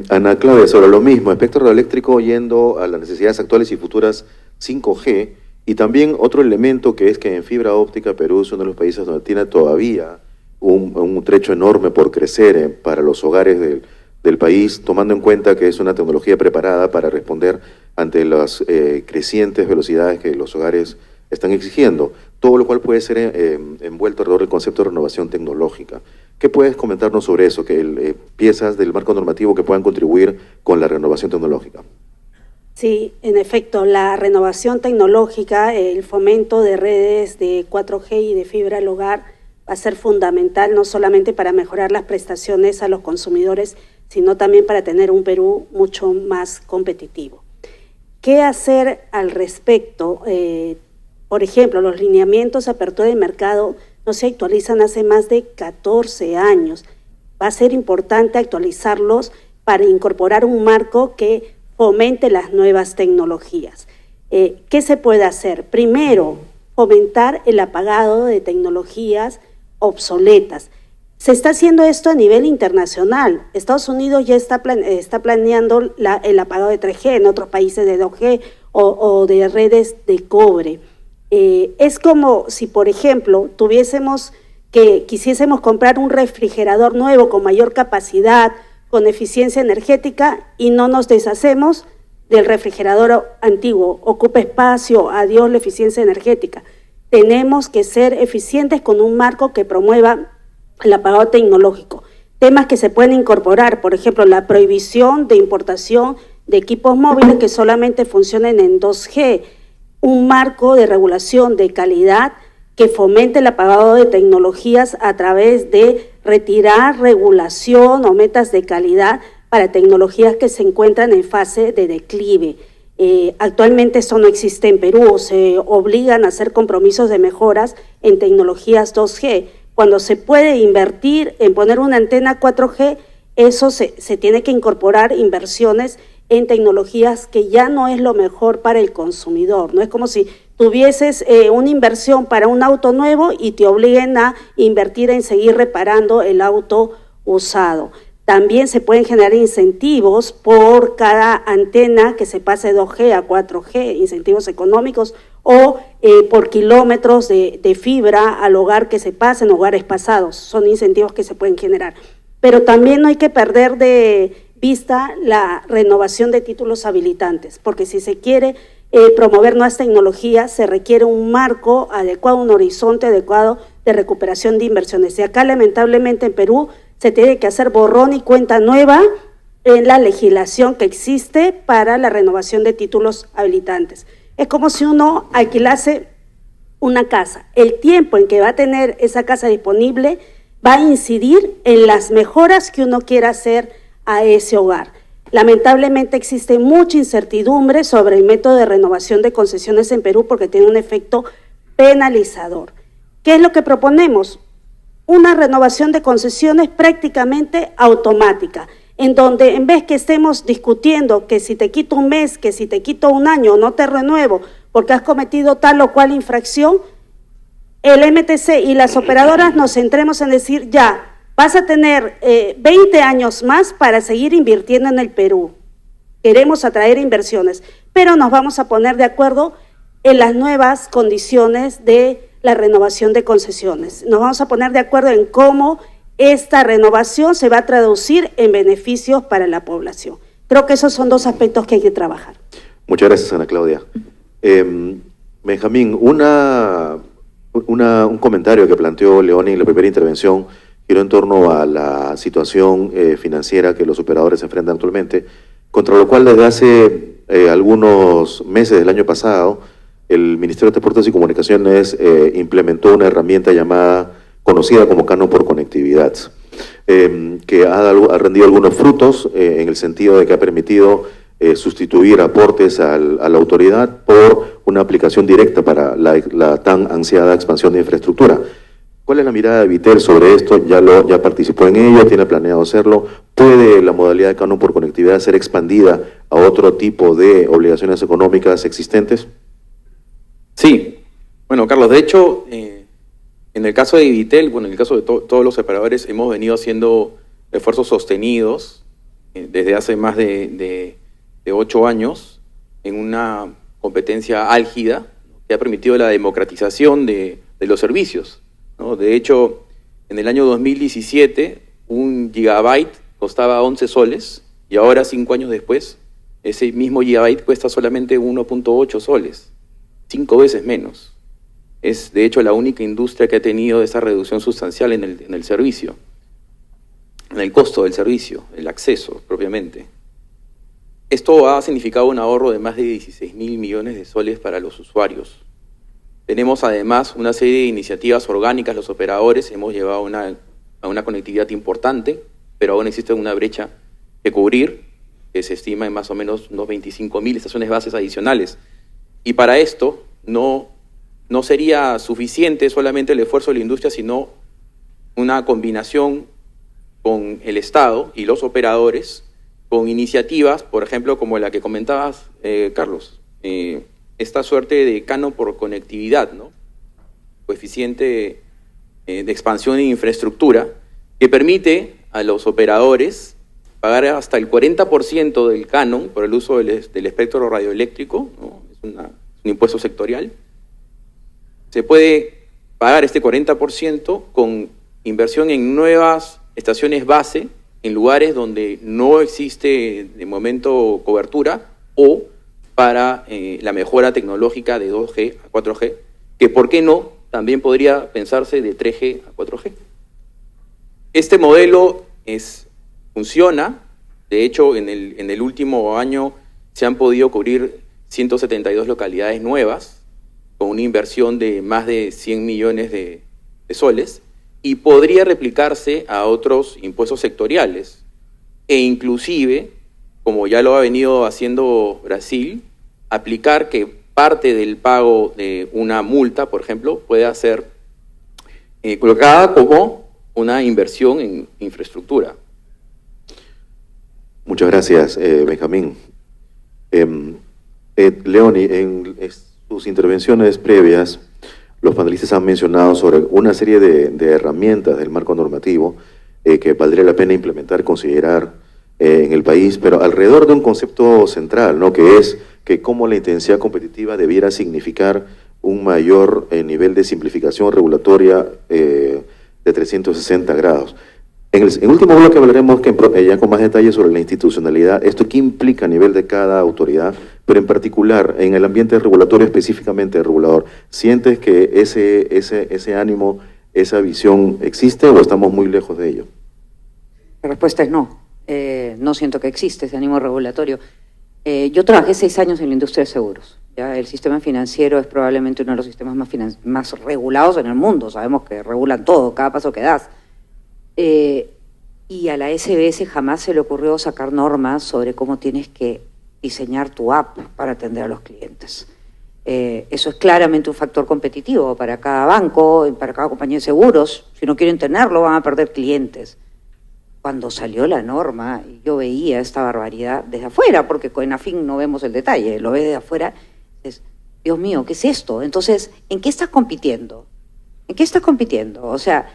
Ana Claudia, sobre lo mismo, espectro radioeléctrico yendo a las necesidades actuales y futuras 5G, y también otro elemento que es que en fibra óptica Perú es uno de los países donde tiene todavía un trecho enorme por crecer para los hogares del país, tomando en cuenta que es una tecnología preparada para responder ante las crecientes velocidades que los hogares están exigiendo, todo lo cual puede ser envuelto alrededor del concepto de renovación tecnológica. ¿Qué puedes comentarnos sobre eso? Piezas del marco normativo que puedan contribuir con la renovación tecnológica. Sí, en efecto, la renovación tecnológica, el fomento de redes de 4G y de fibra al hogar va a ser fundamental, no solamente para mejorar las prestaciones a los consumidores, sino también para tener un Perú mucho más competitivo. ¿Qué hacer al respecto? Por ejemplo, los lineamientos de apertura de mercado no se actualizan hace más de 14 años. Va a ser importante actualizarlos para incorporar un marco que fomente las nuevas tecnologías. ¿Qué se puede hacer? Primero, fomentar el apagado de tecnologías obsoletas. Se está haciendo esto a nivel internacional. Estados Unidos ya está planeando el apagado de 3G, en otros países de 2G o de redes de cobre. Es como si, por ejemplo, quisiésemos comprar un refrigerador nuevo con mayor capacidad, con eficiencia energética, y no nos deshacemos del refrigerador antiguo. Ocupa espacio, adiós la eficiencia energética. Tenemos que ser eficientes con un marco que promueva el apagado tecnológico. Temas que se pueden incorporar, por ejemplo, la prohibición de importación de equipos móviles que solamente funcionen en 2G, un marco de regulación de calidad que fomente el apagado de tecnologías a través de retirar regulación o metas de calidad para tecnologías que se encuentran en fase de declive. Actualmente esto no existe en Perú, se obligan a hacer compromisos de mejoras en tecnologías 2G. Cuando se puede invertir en poner una antena 4G, eso se tiene que incorporar inversiones en tecnologías que ya no es lo mejor para el consumidor. No es como si tuvieses una inversión para un auto nuevo y te obliguen a invertir en seguir reparando el auto usado. También se pueden generar incentivos por cada antena que se pase de 2G a 4G, incentivos económicos, o por kilómetros de fibra al hogar que se pasen, hogares pasados. Son incentivos que se pueden generar. Pero también no hay que perder de vista la renovación de títulos habilitantes, porque si se quiere promover nuevas tecnologías, se requiere un marco adecuado, un horizonte adecuado de recuperación de inversiones. Y acá, lamentablemente, en Perú se tiene que hacer borrón y cuenta nueva en la legislación que existe para la renovación de títulos habilitantes. Es como si uno alquilase una casa. El tiempo en que va a tener esa casa disponible va a incidir en las mejoras que uno quiera hacer a ese hogar. Lamentablemente existe mucha incertidumbre sobre el método de renovación de concesiones en Perú porque tiene un efecto penalizador. ¿Qué es lo que proponemos? Una renovación de concesiones prácticamente automática, en donde en vez que estemos discutiendo que si te quito un mes, que si te quito un año, no te renuevo porque has cometido tal o cual infracción, el MTC y las operadoras nos centremos en decir, ya, vas a tener 20 años más para seguir invirtiendo en el Perú. Queremos atraer inversiones, pero nos vamos a poner de acuerdo en las nuevas condiciones de la renovación de concesiones. Nos vamos a poner de acuerdo en cómo esta renovación se va a traducir en beneficios para la población. Creo que esos son dos aspectos que hay que trabajar. Muchas gracias, Ana Claudia. Benjamín, un comentario que planteó Leoni en la primera intervención giró en torno a la situación financiera que los operadores enfrentan actualmente, contra lo cual desde hace algunos meses del año pasado, el Ministerio de Transportes y Comunicaciones implementó una herramienta conocida como Canon por Conectividad, que ha rendido algunos frutos en el sentido de que ha permitido sustituir aportes a la autoridad por una aplicación directa para la tan ansiada expansión de infraestructura. ¿Cuál es la mirada de Vitel sobre esto? ¿Ya participó en ello? ¿Tiene planeado hacerlo? ¿Puede la modalidad de Canon por Conectividad ser expandida a otro tipo de obligaciones económicas existentes? Sí. Bueno, Carlos, de hecho, en el caso de Vitel, en el caso de todos los operadores, hemos venido haciendo esfuerzos sostenidos desde hace más de 8 años en una competencia álgida que ha permitido la democratización de los servicios, ¿no? De hecho, en el año 2017, 1 gigabyte costaba 11 soles y ahora, 5 años después, ese mismo gigabyte cuesta solamente 1.8 soles, 5 veces menos. Es, de hecho, la única industria que ha tenido esa reducción sustancial en el servicio, en el costo del servicio, el acceso propiamente. Esto ha significado un ahorro de más de 16.000 millones de soles para los usuarios. Tenemos además una serie de iniciativas orgánicas, los operadores hemos llevado a una conectividad importante, pero aún existe una brecha que cubrir, que se estima en más o menos unos 25.000 estaciones bases adicionales. Y para esto no sería suficiente solamente el esfuerzo de la industria, sino una combinación con el Estado y los operadores con iniciativas, por ejemplo, como la que comentabas, Carlos, esta suerte de canon por conectividad, ¿no? Coeficiente de expansión en infraestructura, que permite a los operadores pagar hasta el 40% del canon por el uso del espectro radioeléctrico, ¿no? Es un impuesto sectorial. Se puede pagar este 40% con inversión en nuevas estaciones base, en lugares donde no existe de momento cobertura, o para la mejora tecnológica de 2G a 4G, que por qué no, también podría pensarse de 3G a 4G. Este modelo funciona. De hecho, en el último año se han podido cubrir 172 localidades nuevas con una inversión de más de 100 millones de soles, y podría replicarse a otros impuestos sectoriales e inclusive, como ya lo ha venido haciendo Brasil, aplicar que parte del pago de una multa, por ejemplo, pueda ser colocada como una inversión en infraestructura. Muchas gracias, Benjamín. Leoni, en sus intervenciones previas, los panelistas han mencionado sobre una serie de herramientas del marco normativo que valdría la pena implementar, considerar en el país, pero alrededor de un concepto central, ¿no? Que es que cómo la intensidad competitiva debiera significar un mayor nivel de simplificación regulatoria de 360 grados. En el último bloque hablaremos ya con más detalles sobre la institucionalidad, esto qué implica a nivel de cada autoridad, pero en particular en el ambiente regulatorio, específicamente el regulador. ¿Sientes que ese ánimo, esa visión existe o estamos muy lejos de ello? La respuesta es no. No siento que existe ese ánimo regulatorio. Yo trabajé 6 años en la industria de seguros. ¿Ya? El sistema financiero es probablemente uno de los sistemas más regulados en el mundo. Sabemos que regulan todo, cada paso que das. Y a la SBS jamás se le ocurrió sacar normas sobre cómo tienes que diseñar tu app para atender a los clientes. Eso es claramente un factor competitivo para cada banco, para cada compañía de seguros. Si no quieren tenerlo, van a perder clientes. Cuando salió la norma, yo veía esta barbaridad desde afuera, porque con Afin no vemos el detalle, lo ves desde afuera, dices, Dios mío, ¿qué es esto? Entonces, ¿en qué estás compitiendo? ¿En qué estás compitiendo? O sea,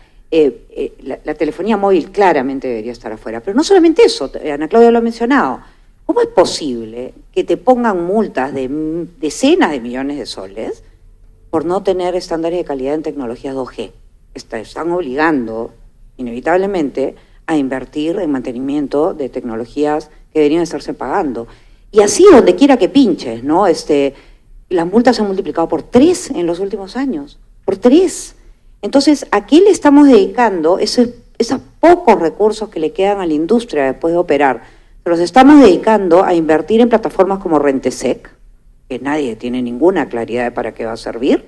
la telefonía móvil claramente debería estar afuera, pero no solamente eso, Ana Claudia lo ha mencionado. ¿Cómo es posible que te pongan multas de decenas de millones de soles por no tener estándares de calidad en tecnologías 2G? Están obligando, inevitablemente, a invertir en mantenimiento de tecnologías que deberían estarse pagando. Y así, donde quiera que pinches, ¿no? Las multas se han multiplicado por 3 en los últimos años, por 3. Entonces, ¿a qué le estamos dedicando esos pocos recursos que le quedan a la industria después de operar? Los estamos dedicando a invertir en plataformas como Rentesec, que nadie tiene ninguna claridad de para qué va a servir.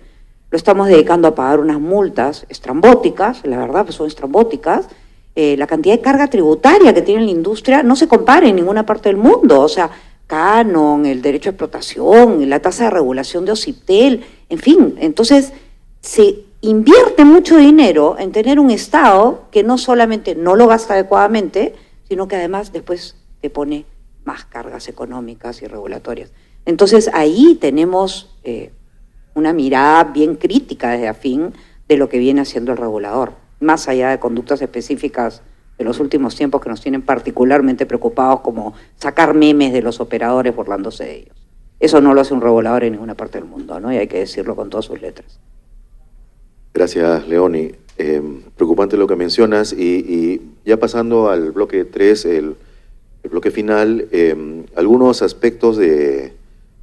Lo estamos dedicando a pagar unas multas estrambóticas, la verdad, pues son estrambóticas. La cantidad de carga tributaria que tiene la industria no se compara en ninguna parte del mundo. O sea, Canon, el derecho a explotación, la tasa de regulación de OCIPTEL, en fin. Entonces, se invierte mucho dinero en tener un Estado que no solamente no lo gasta adecuadamente, sino que además después te pone más cargas económicas y regulatorias. Entonces, ahí tenemos una mirada bien crítica desde Afin de lo que viene haciendo el regulador, más allá de conductas específicas de los últimos tiempos que nos tienen particularmente preocupados, como sacar memes de los operadores burlándose de ellos. Eso no lo hace un regulador en ninguna parte del mundo, ¿no? Y hay que decirlo con todas sus letras. Gracias, Leoni. Preocupante lo que mencionas, y ya pasando al bloque 3, el bloque final, algunos aspectos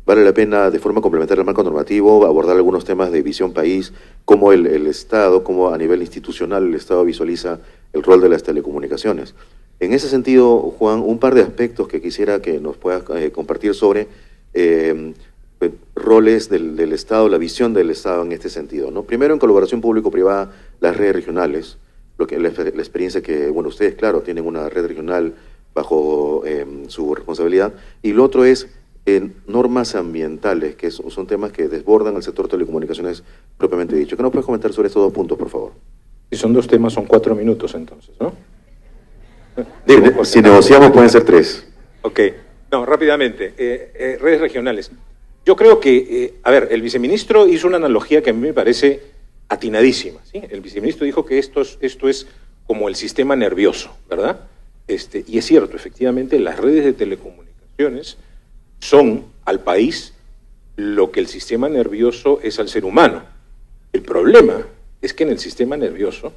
vale la pena de forma complementaria al marco normativo abordar algunos temas de visión país, cómo el Estado, cómo a nivel institucional el Estado visualiza el rol de las telecomunicaciones. En ese sentido, Juan, un par de aspectos que quisiera que nos puedas compartir sobre roles del Estado, la visión del Estado en este sentido, ¿no? Primero, en colaboración público-privada, las redes regionales, la experiencia que, bueno, ustedes, claro, tienen una red regional bajo su responsabilidad, y lo otro es normas ambientales, que son temas que desbordan el sector de telecomunicaciones propiamente dicho. ¿Qué nos puedes comentar sobre estos 2 puntos, por favor? Si son 2 temas, son 4 minutos entonces, ¿no? Si negociamos pueden ser 3. Ok, no, rápidamente, redes regionales. Yo creo que, el viceministro hizo una analogía que a mí me parece atinadísima, ¿sí? El viceministro dijo que esto es como el sistema nervioso, ¿verdad? Y es cierto, efectivamente, las redes de telecomunicaciones son al país lo que el sistema nervioso es al ser humano. El problema es que en el sistema nervioso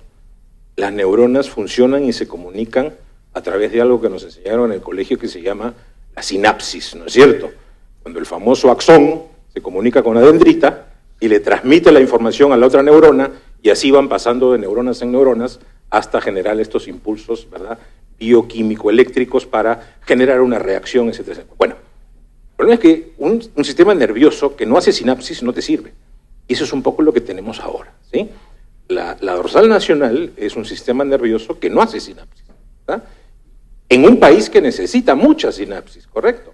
las neuronas funcionan y se comunican a través de algo que nos enseñaron en el colegio que se llama la sinapsis, ¿no es cierto? Cuando el famoso axón se comunica con la dendrita y le transmite la información a la otra neurona y así van pasando de neuronas en neuronas hasta generar estos impulsos, ¿verdad?, bioquímico-eléctricos para generar una reacción, etcétera, etcétera. Bueno, el problema es que un sistema nervioso que no hace sinapsis no te sirve. Y eso es un poco lo que tenemos ahora, ¿sí? La dorsal nacional es un sistema nervioso que no hace sinapsis, ¿verdad?, en un país que necesita mucha sinapsis, correcto.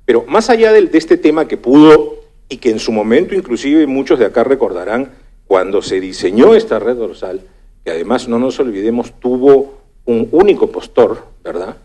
Pero más allá de este tema que pudo, y que en su momento inclusive muchos de acá recordarán, cuando se diseñó esta red dorsal, que además no nos olvidemos tuvo un único postor, ¿verdad?,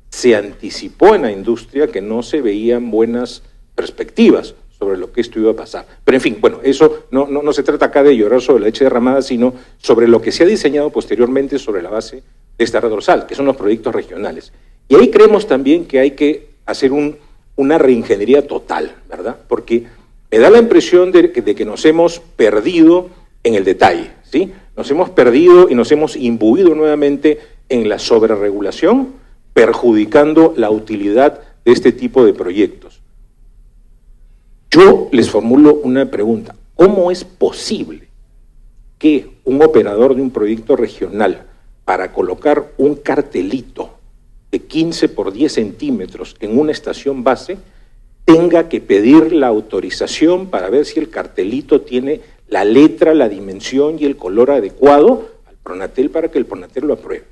se anticipó en la industria que no se veían buenas perspectivas sobre lo que esto iba a pasar. Pero en fin, bueno, eso no se trata acá de llorar sobre la leche derramada, sino sobre lo que se ha diseñado posteriormente sobre la base de esta red dorsal, que son los proyectos regionales. Y ahí creemos también que hay que hacer una reingeniería total, ¿verdad? Porque me da la impresión de que nos hemos perdido en el detalle, ¿sí? Nos hemos perdido y nos hemos imbuido nuevamente en la sobreregulación, perjudicando la utilidad de este tipo de proyectos. Yo les formulo una pregunta. ¿Cómo es posible que un operador de un proyecto regional, para colocar un cartelito de 15 por 10 centímetros en una estación base, tenga que pedir la autorización para ver si el cartelito tiene la letra, la dimensión y el color adecuado al Pronatel para que el Pronatel lo apruebe?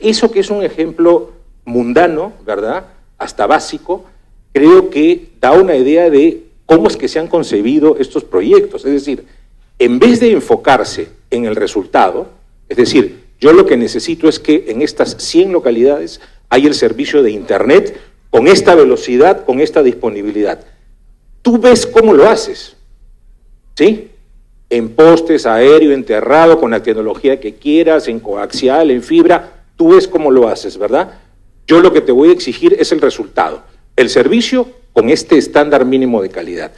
Eso, que es un ejemplo mundano, ¿verdad?, hasta básico, creo que da una idea de cómo es que se han concebido estos proyectos. Es decir, en vez de enfocarse en el resultado, es decir, yo lo que necesito es que en estas 100 localidades hay el servicio de Internet con esta velocidad, con esta disponibilidad. Tú ves cómo lo haces, ¿sí? En postes, aéreo, enterrado, con la tecnología que quieras, en coaxial, en fibra, tú ves cómo lo haces, ¿verdad? Yo lo que te voy a exigir es el resultado, el servicio con este estándar mínimo de calidad.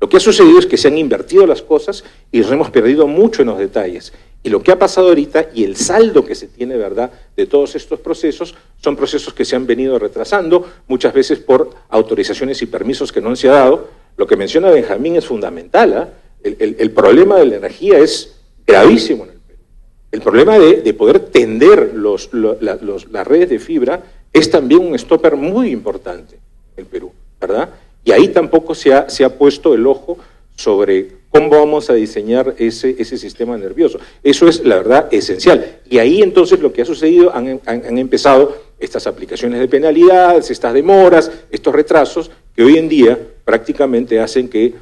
Lo que ha sucedido es que se han invertido las cosas y nos hemos perdido mucho en los detalles. Y lo que ha pasado ahorita y el saldo que se tiene, ¿verdad?, de todos estos procesos, son procesos que se han venido retrasando, muchas veces por autorizaciones y permisos que no se ha dado. Lo que menciona Benjamín es fundamental, ¿eh? El problema de la energía es gravísimo en el Perú. El problema de poder tender las redes de fibra es también un stopper muy importante en el Perú, ¿verdad? Y ahí tampoco se ha puesto el ojo sobre cómo vamos a diseñar ese sistema nervioso. Eso es, la verdad, esencial. Y ahí entonces lo que ha sucedido, han empezado estas aplicaciones de penalidades, estas demoras, estos retrasos, que hoy en día prácticamente hacen que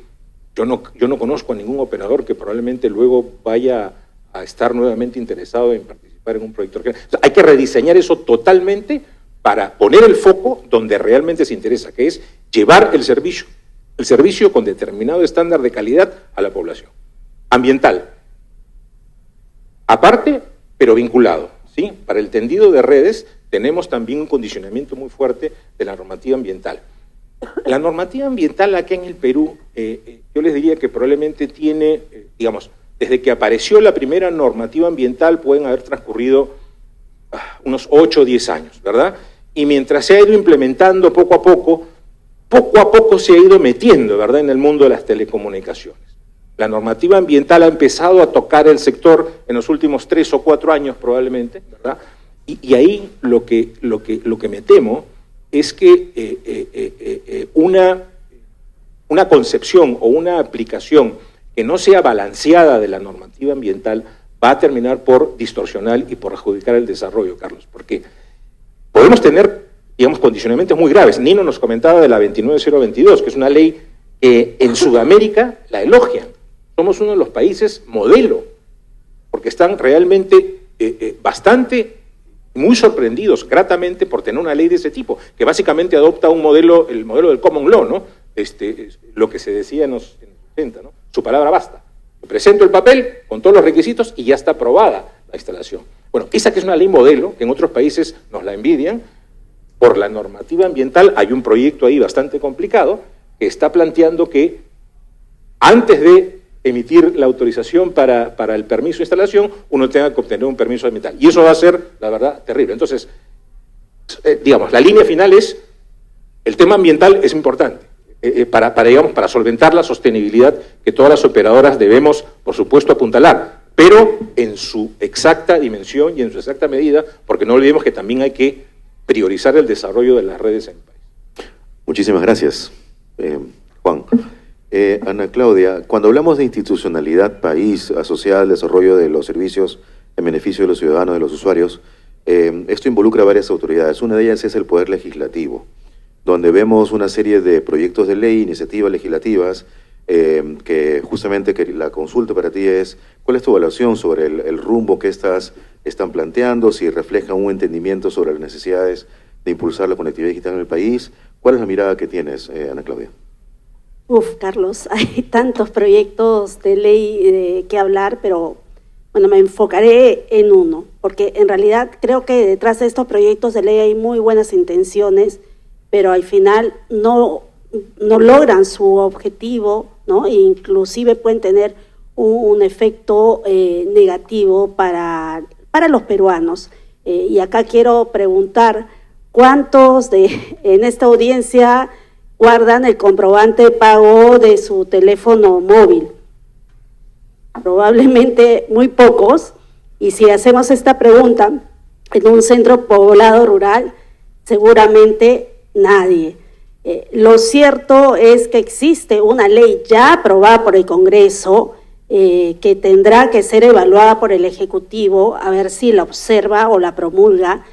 yo no conozco a ningún operador que probablemente luego vaya a estar nuevamente interesado en participar en un proyecto regional. O sea, hay que rediseñar eso totalmente para poner el foco donde realmente se interesa, que es llevar el servicio con determinado estándar de calidad a la población. Ambiental. Aparte, pero vinculado, ¿sí? Para el tendido de redes tenemos también un condicionamiento muy fuerte de la normativa ambiental. La normativa ambiental acá en el Perú, yo les diría que probablemente tiene, digamos, desde que apareció la primera normativa ambiental pueden haber transcurrido unos 8 o 10 años, ¿verdad? Y mientras se ha ido implementando poco a poco se ha ido metiendo, ¿verdad?, en el mundo de las telecomunicaciones. La normativa ambiental ha empezado a tocar el sector en los últimos 3 o 4 años probablemente, ¿verdad? Y ahí lo que me temo es que una concepción o una aplicación que no sea balanceada de la normativa ambiental va a terminar por distorsionar y por perjudicar el desarrollo, Carlos, porque podemos tener, digamos, condicionamientos muy graves. Nino nos comentaba de la 29022, que es una ley que en Sudamérica la elogian. Somos uno de los países modelo, porque están realmente bastante muy sorprendidos gratamente por tener una ley de ese tipo, que básicamente adopta un modelo, el modelo del common law, ¿no? Lo que se decía en los 80, ¿no? Su palabra basta. Presento el papel con todos los requisitos y ya está aprobada la instalación. Bueno, esa que es una ley modelo, que en otros países nos la envidian, por la normativa ambiental hay un proyecto ahí bastante complicado que está planteando que antes de emitir la autorización para el permiso de instalación, uno tenga que obtener un permiso ambiental. Y eso va a ser, la verdad, terrible. Entonces, digamos, la línea final es, el tema ambiental es importante, para solventar la sostenibilidad que todas las operadoras debemos, por supuesto, apuntalar, pero en su exacta dimensión y en su exacta medida, porque no olvidemos que también hay que priorizar el desarrollo de las redes en el país. Muchísimas gracias, Juan. Ana Claudia, cuando hablamos de institucionalidad país asociada al desarrollo de los servicios en beneficio de los ciudadanos, de los usuarios, esto involucra varias autoridades. Una de ellas es el Poder Legislativo, donde vemos una serie de proyectos de ley, iniciativas legislativas, que justamente la consulta para ti es, ¿cuál es tu evaluación sobre el rumbo que estas están planteando, si reflejan un entendimiento sobre las necesidades de impulsar la conectividad digital en el país? ¿Cuál es la mirada que tienes, Ana Claudia? Carlos, hay tantos proyectos de ley que hablar, pero bueno, me enfocaré en uno, porque en realidad creo que detrás de estos proyectos de ley hay muy buenas intenciones, pero al final no logran su objetivo, ¿no? E inclusive pueden tener un efecto negativo para los peruanos. Y acá quiero preguntar, ¿cuántos en esta audiencia guardan el comprobante de pago de su teléfono móvil? Probablemente muy pocos, y si hacemos esta pregunta en un centro poblado rural, seguramente nadie. Lo cierto es que existe una ley ya aprobada por el Congreso que tendrá que ser evaluada por el Ejecutivo, a ver si la observa o la promulga,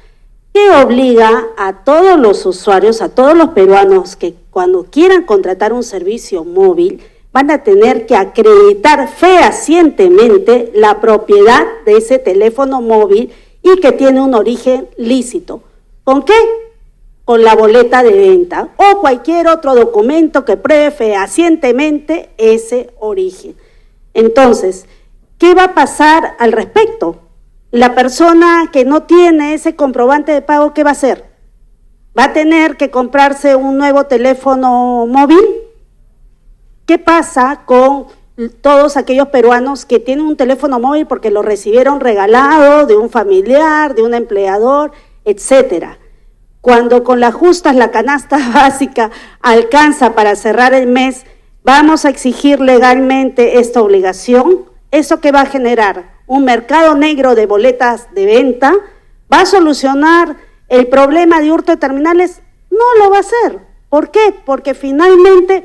que obliga a todos los usuarios, a todos los peruanos que cuando quieran contratar un servicio móvil van a tener que acreditar fehacientemente la propiedad de ese teléfono móvil y que tiene un origen lícito. ¿Con qué? Con la boleta de venta o cualquier otro documento que pruebe fehacientemente ese origen. Entonces, ¿qué va a pasar al respecto? La persona que no tiene ese comprobante de pago, ¿qué va a hacer? ¿Va a tener que comprarse un nuevo teléfono móvil? ¿Qué pasa con todos aquellos peruanos que tienen un teléfono móvil porque lo recibieron regalado de un familiar, de un empleador, etcétera? Cuando con las justas la canasta básica alcanza para cerrar el mes, ¿vamos a exigir legalmente esta obligación? ¿Eso qué va a generar? ¿Un mercado negro de boletas de venta? ¿Va a solucionar el problema de hurto de terminales? No lo va a hacer. ¿Por qué? Porque finalmente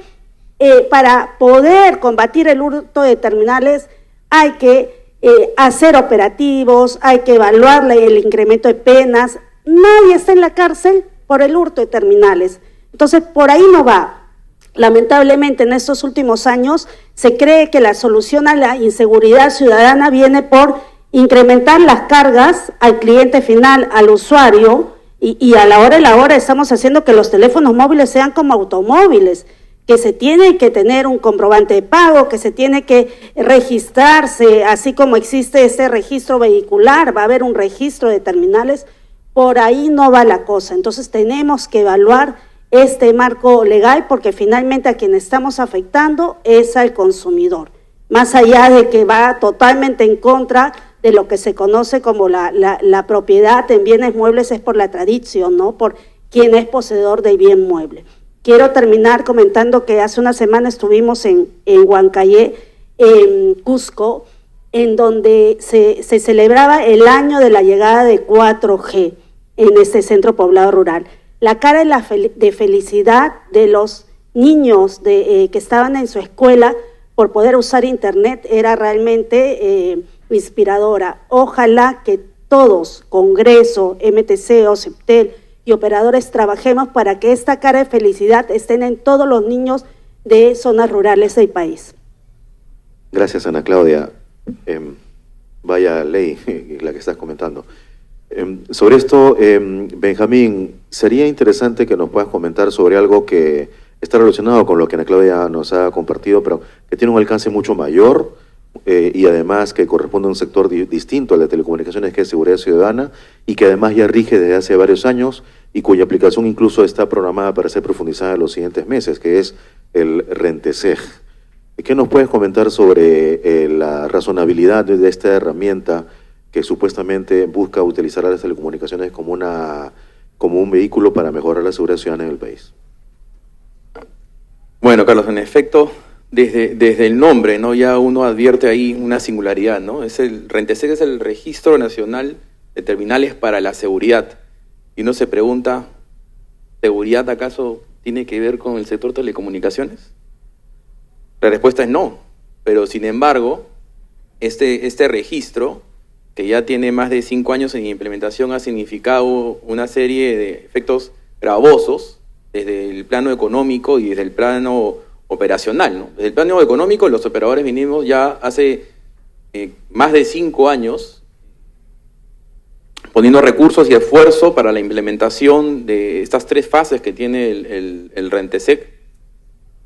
para poder combatir el hurto de terminales hay que hacer operativos, hay que evaluar el incremento de penas. Nadie está en la cárcel por el hurto de terminales. Entonces, por ahí no va. Lamentablemente, en estos últimos años, se cree que la solución a la inseguridad ciudadana viene por incrementar las cargas al cliente final, al usuario, y a la hora de la hora estamos haciendo que los teléfonos móviles sean como automóviles, que se tiene que tener un comprobante de pago, que se tiene que registrarse, así como existe este registro vehicular, va a haber un registro de terminales. Por ahí no va la cosa. Entonces tenemos que evaluar este marco legal porque finalmente a quien estamos afectando es al consumidor. Más allá de que va totalmente en contra de lo que se conoce como la propiedad en bienes muebles, es por la tradición, ¿no? Por quien es poseedor del bien mueble. Quiero terminar comentando que hace una semana estuvimos en Huancayé, en Cusco, en donde se celebraba el año de la llegada de 4G en este centro poblado rural. La cara de felicidad de los niños que estaban en su escuela por poder usar internet era realmente inspiradora. Ojalá que todos, Congreso, MTC, OCIPTEL y operadores, trabajemos para que esta cara de felicidad estén en todos los niños de zonas rurales del país. Gracias, Ana Claudia. Vaya ley la que estás comentando. Sobre esto, Benjamín, sería interesante que nos puedas comentar sobre algo que está relacionado con lo que Ana Claudia nos ha compartido, pero que tiene un alcance mucho mayor y además que corresponde a un sector distinto al de telecomunicaciones, que es seguridad ciudadana, y que además ya rige desde hace varios años y cuya aplicación incluso está programada para ser profundizada en los siguientes meses, que es el Renteseg. ¿Qué nos puedes comentar sobre la razonabilidad de esta herramienta que supuestamente busca utilizar a las telecomunicaciones como un vehículo para mejorar la seguridad ciudadana en el país? Bueno, Carlos, en efecto, desde el nombre, ¿no? Ya uno advierte ahí una singularidad, ¿no? Renteseg es el Registro Nacional de Terminales para la Seguridad. Y uno se pregunta, ¿seguridad acaso tiene que ver con el sector telecomunicaciones? La respuesta es no, pero sin embargo, este registro, que ya tiene más de 5 años en implementación, ha significado una serie de efectos gravosos desde el plano económico y desde el plano operacional, ¿no? Desde el plano económico, los operadores vinimos ya hace más de 5 años poniendo recursos y esfuerzo para la implementación de estas 3 fases que tiene el Renteseg.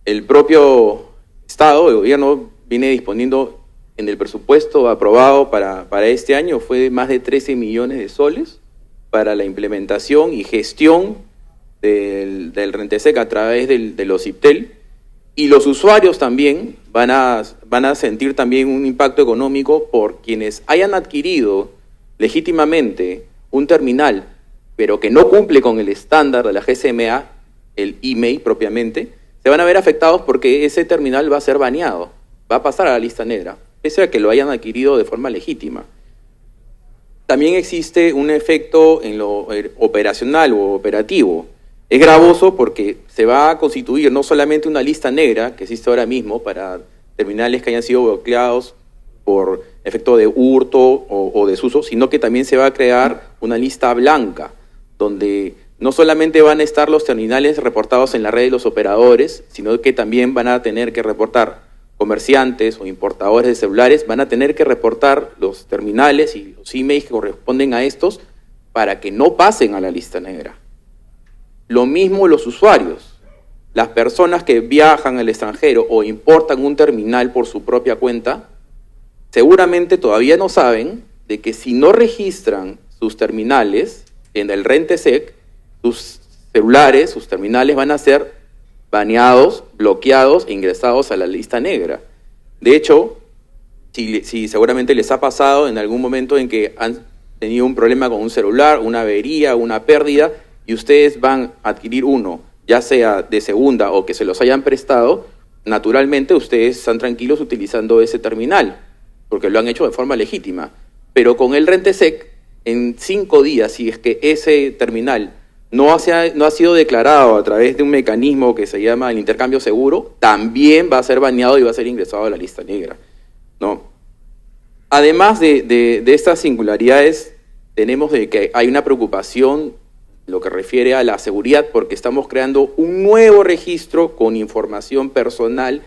El propio Estado, el gobierno, viene disponiendo en el presupuesto aprobado para este año, fue de más de 13 millones de soles para la implementación y gestión del Renteseg a través de los IPTEL, y los usuarios también van a sentir también un impacto económico por quienes hayan adquirido legítimamente un terminal, pero que no cumple con el estándar de la GSMA, el email propiamente, se van a ver afectados porque ese terminal va a ser baneado, va a pasar a la lista negra, pese a que lo hayan adquirido de forma legítima. También existe un efecto en lo operacional o operativo. Es gravoso porque se va a constituir no solamente una lista negra, que existe ahora mismo para terminales que hayan sido bloqueados por efecto de hurto o desuso, sino que también se va a crear una lista blanca, donde no solamente van a estar los terminales reportados en la red de los operadores, sino que también van a tener que reportar comerciantes o importadores de celulares, van a tener que reportar los terminales y los emails que corresponden a estos para que no pasen a la lista negra. Lo mismo los usuarios. Las personas que viajan al extranjero o importan un terminal por su propia cuenta, seguramente todavía no saben de que si no registran sus terminales en el Renteseg, sus celulares, sus terminales van a ser baneados, bloqueados e ingresados a la lista negra. De hecho, si seguramente les ha pasado en algún momento en que han tenido un problema con un celular, una avería, una pérdida, y ustedes van a adquirir uno, ya sea de segunda o que se los hayan prestado, naturalmente ustedes están tranquilos utilizando ese terminal, porque lo han hecho de forma legítima. Pero con el Renteseg, en 5 días, si es que ese terminal no ha sido declarado a través de un mecanismo que se llama el intercambio seguro, también va a ser baneado y va a ser ingresado a la lista negra, ¿no? Además de estas singularidades, tenemos de que hay una preocupación en lo que refiere a la seguridad, porque estamos creando un nuevo registro con información personal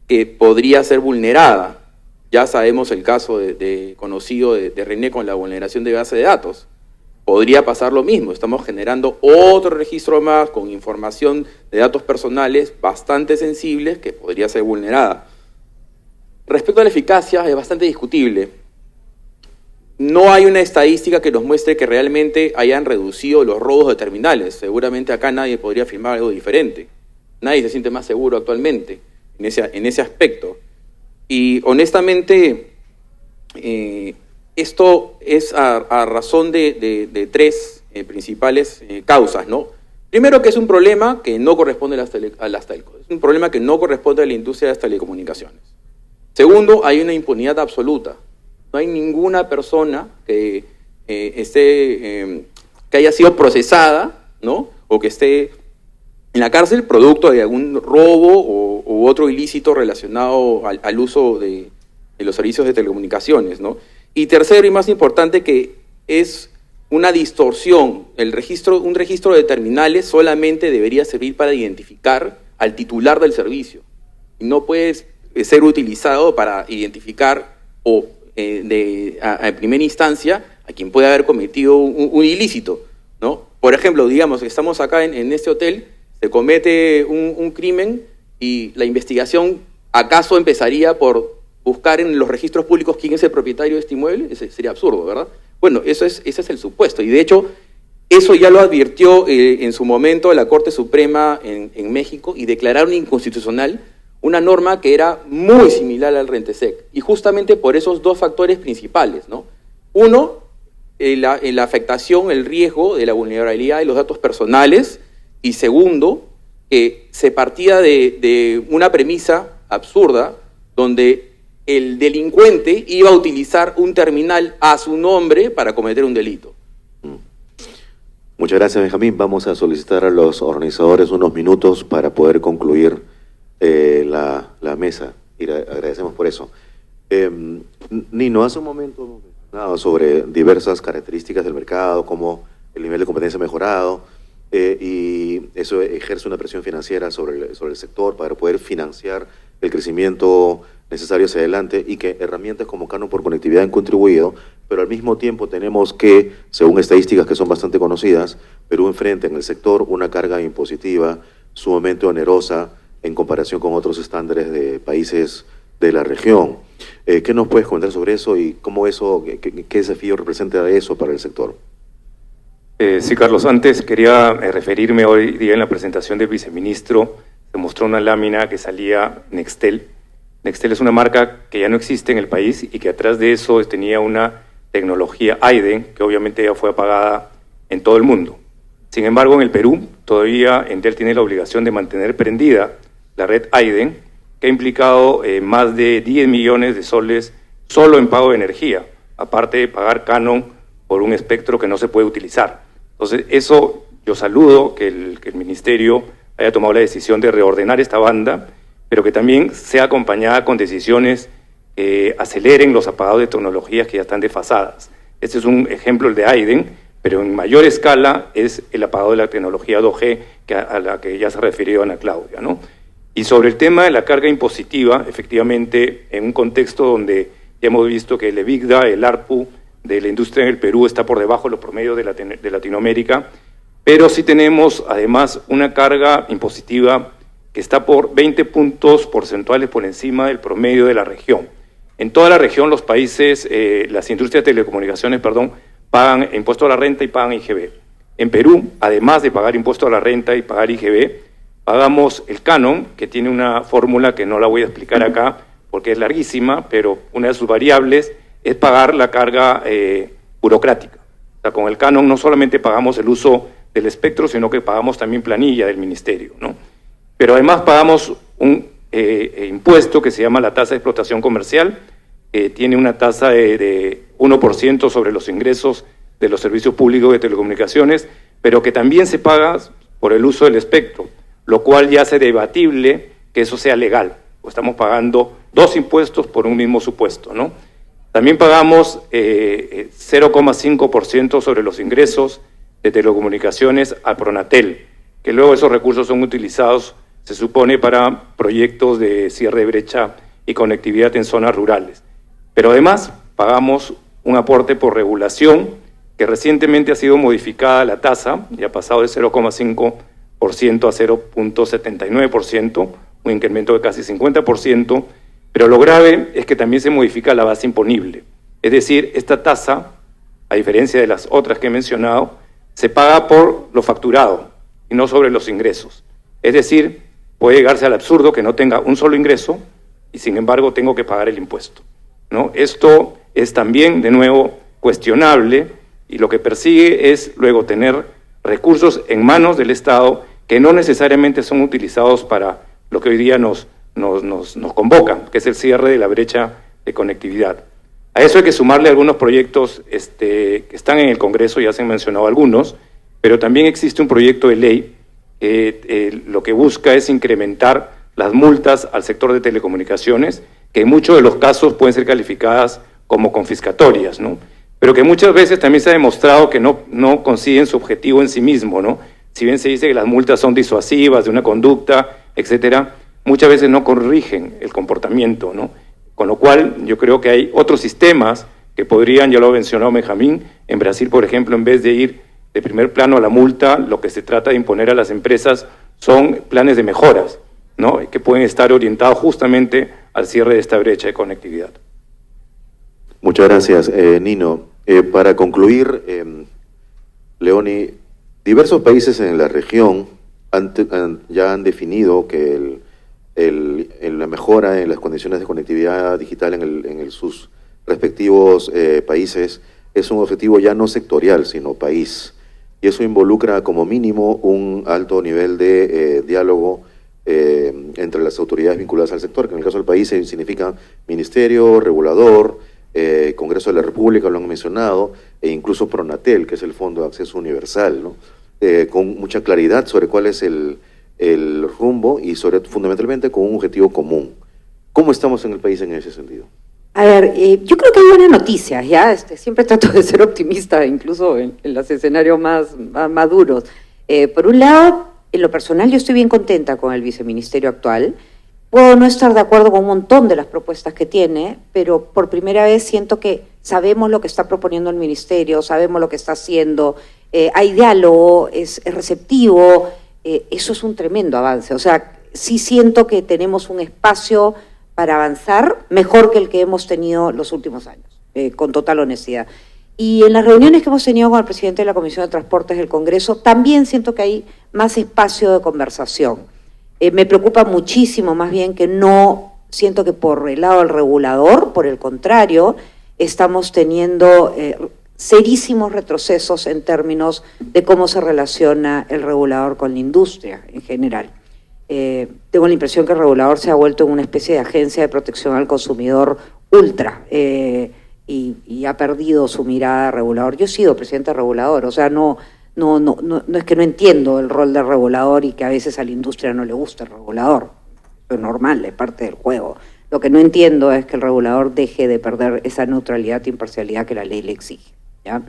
que podría ser vulnerada. Ya sabemos el caso conocido de René con la vulneración de base de datos. Podría pasar lo mismo, estamos generando otro registro más con información de datos personales bastante sensibles que podría ser vulnerada. Respecto a la eficacia, es bastante discutible. No hay una estadística que nos muestre que realmente hayan reducido los robos de terminales. Seguramente acá nadie podría afirmar algo diferente. Nadie se siente más seguro actualmente en ese aspecto. Y honestamente, esto es a razón de 3 principales causas, ¿no? Primero, que es un problema que no corresponde a las telcos. Es un problema que no corresponde a la industria de las telecomunicaciones. Segundo, hay una impunidad absoluta. No hay ninguna persona que que haya sido procesada, ¿no? O que esté en la cárcel producto de algún robo u otro ilícito relacionado al uso de los servicios de telecomunicaciones, ¿no? Y tercero y más importante, que es una distorsión. Un registro de terminales solamente debería servir para identificar al titular del servicio. Y no puede ser utilizado para identificar en primera instancia a quien puede haber cometido un ilícito, ¿no? Por ejemplo, digamos que estamos acá en este hotel, se comete un crimen y la investigación acaso empezaría por buscar en los registros públicos quién es el propietario de este inmueble. Ese sería absurdo, ¿verdad? Bueno, ese es el supuesto, y de hecho eso ya lo advirtió en su momento la Corte Suprema en México, y declararon inconstitucional una norma que era muy similar al Rentesec, y justamente por esos dos factores principales, ¿no? Uno, la afectación, el riesgo de la vulnerabilidad de los datos personales, y segundo, que se partía de una premisa absurda donde el delincuente iba a utilizar un terminal a su nombre para cometer un delito. Muchas gracias, Benjamín. Vamos a solicitar a los organizadores unos minutos para poder concluir la mesa, y le agradecemos por eso. Nino, hace un momento hemos mencionado sobre diversas características del mercado, como el nivel de competencia mejorado, y eso ejerce una presión financiera sobre el sector para poder financiar el crecimiento necesario hacia adelante, y que herramientas como Canon por Conectividad han contribuido, pero al mismo tiempo tenemos que, según estadísticas que son bastante conocidas, Perú enfrenta en el sector una carga impositiva sumamente onerosa en comparación con otros estándares de países de la región. ¿Qué nos puedes comentar sobre eso y cómo eso, qué desafío representa eso para el sector? Sí, Carlos, antes quería referirme hoy día en la presentación del viceministro. Se mostró una lámina que salía Nextel. Nextel es una marca que ya no existe en el país y que atrás de eso tenía una tecnología Aiden, que obviamente ya fue apagada en todo el mundo. Sin embargo, en el Perú, todavía Entel tiene la obligación de mantener prendida la red Aiden, que ha implicado más de 10 millones de soles solo en pago de energía, aparte de pagar canon por un espectro que no se puede utilizar. Entonces, eso yo saludo que el Ministerio haya tomado la decisión de reordenar esta banda, pero que también sea acompañada con decisiones que aceleren los apagados de tecnologías que ya están desfasadas. Este es un ejemplo, el de Aiden, pero en mayor escala es el apagado de la tecnología 2G, a la que ya se ha referido Ana Claudia, ¿no? Y sobre el tema de la carga impositiva, efectivamente, en un contexto donde ya hemos visto que el EBITDA, el ARPU de la industria en el Perú está por debajo de los promedios de Latinoamérica, pero sí tenemos además una carga impositiva que está por 20 puntos porcentuales por encima del promedio de la región. En toda la región los países, las industrias de telecomunicaciones, pagan impuesto a la renta y pagan IGB. En Perú, además de pagar impuesto a la renta y pagar IGB, pagamos el canon, que tiene una fórmula que no la voy a explicar acá porque es larguísima, pero una de sus variables es pagar la carga burocrática. O sea, con el canon no solamente pagamos el uso del espectro, sino que pagamos también planilla del ministerio, ¿no? Pero además pagamos un impuesto que se llama la tasa de explotación comercial, tiene una tasa de 1% sobre los ingresos de los servicios públicos de telecomunicaciones, pero que también se paga por el uso del espectro, lo cual ya hace debatible que eso sea legal. Estamos pagando dos impuestos por un mismo supuesto, ¿no? También pagamos 0,5% sobre los ingresos de telecomunicaciones a Pronatel, que luego esos recursos son utilizados, se supone, para proyectos de cierre de brecha y conectividad en zonas rurales. Pero además pagamos un aporte por regulación, que recientemente ha sido modificada la tasa, y ha pasado de 0,5% a 0,79%, un incremento de casi 50%, pero lo grave es que también se modifica la base imponible. Es decir, esta tasa, a diferencia de las otras que he mencionado, se paga por lo facturado y no sobre los ingresos. Es decir, puede llegarse al absurdo que no tenga un solo ingreso y sin embargo tengo que pagar el impuesto, ¿no? Esto es también, de nuevo, cuestionable, y lo que persigue es luego tener recursos en manos del Estado que no necesariamente son utilizados para lo que hoy día nos convoca, que es el cierre de la brecha de conectividad. A eso hay que sumarle algunos proyectos que están en el Congreso, ya se han mencionado algunos, pero también existe un proyecto de ley que lo que busca es incrementar las multas al sector de telecomunicaciones, que en muchos de los casos pueden ser calificadas como confiscatorias, ¿no? Pero que muchas veces también se ha demostrado que no consiguen su objetivo en sí mismo, ¿no? Si bien se dice que las multas son disuasivas de una conducta, etcétera, muchas veces no corrigen el comportamiento, ¿no? Con lo cual yo creo que hay otros sistemas que podrían, ya lo ha mencionado Benjamín, en Brasil, por ejemplo, en vez de ir de primer plano a la multa, lo que se trata de imponer a las empresas son planes de mejoras, ¿no?, que pueden estar orientados justamente al cierre de esta brecha de conectividad. Muchas gracias, Nino. Para concluir, Leoni, diversos países en la región ya han definido que la mejora en las condiciones de conectividad digital en sus respectivos países es un objetivo ya no sectorial, sino país. Y eso involucra como mínimo un alto nivel de diálogo entre las autoridades vinculadas al sector, que en el caso del país significa ministerio, regulador, Congreso de la República, lo han mencionado, e incluso Pronatel, que es el Fondo de Acceso Universal, ¿no? Con mucha claridad sobre cuál es el rumbo y fundamentalmente con un objetivo común. ¿Cómo estamos en el país en ese sentido? A ver, yo creo que hay buenas noticias, ¿ya? Siempre trato de ser optimista, incluso en los escenarios más duros. Por un lado, en lo personal yo estoy bien contenta con el viceministerio actual. Puedo no estar de acuerdo con un montón de las propuestas que tiene, pero por primera vez siento que sabemos lo que está proponiendo el ministerio, sabemos lo que está haciendo, hay diálogo, es receptivo, eso es un tremendo avance. O sea, sí siento que tenemos un espacio para avanzar mejor que el que hemos tenido los últimos años, con total honestidad. Y en las reuniones que hemos tenido con el presidente de la Comisión de Transportes del Congreso, también siento que hay más espacio de conversación. Me preocupa muchísimo, más bien, que no siento que por el lado del regulador, por el contrario, estamos teniendo serísimos retrocesos en términos de cómo se relaciona el regulador con la industria en general. Tengo la impresión que el regulador se ha vuelto una especie de agencia de protección al consumidor ultra y ha perdido su mirada regulador. Yo he sido presidente regulador, o sea, no es que no entiendo el rol del regulador y que a veces a la industria no le gusta el regulador. Eso es normal, es parte del juego. Lo que no entiendo es que el regulador deje de perder esa neutralidad e imparcialidad que la ley le exige, ¿ya?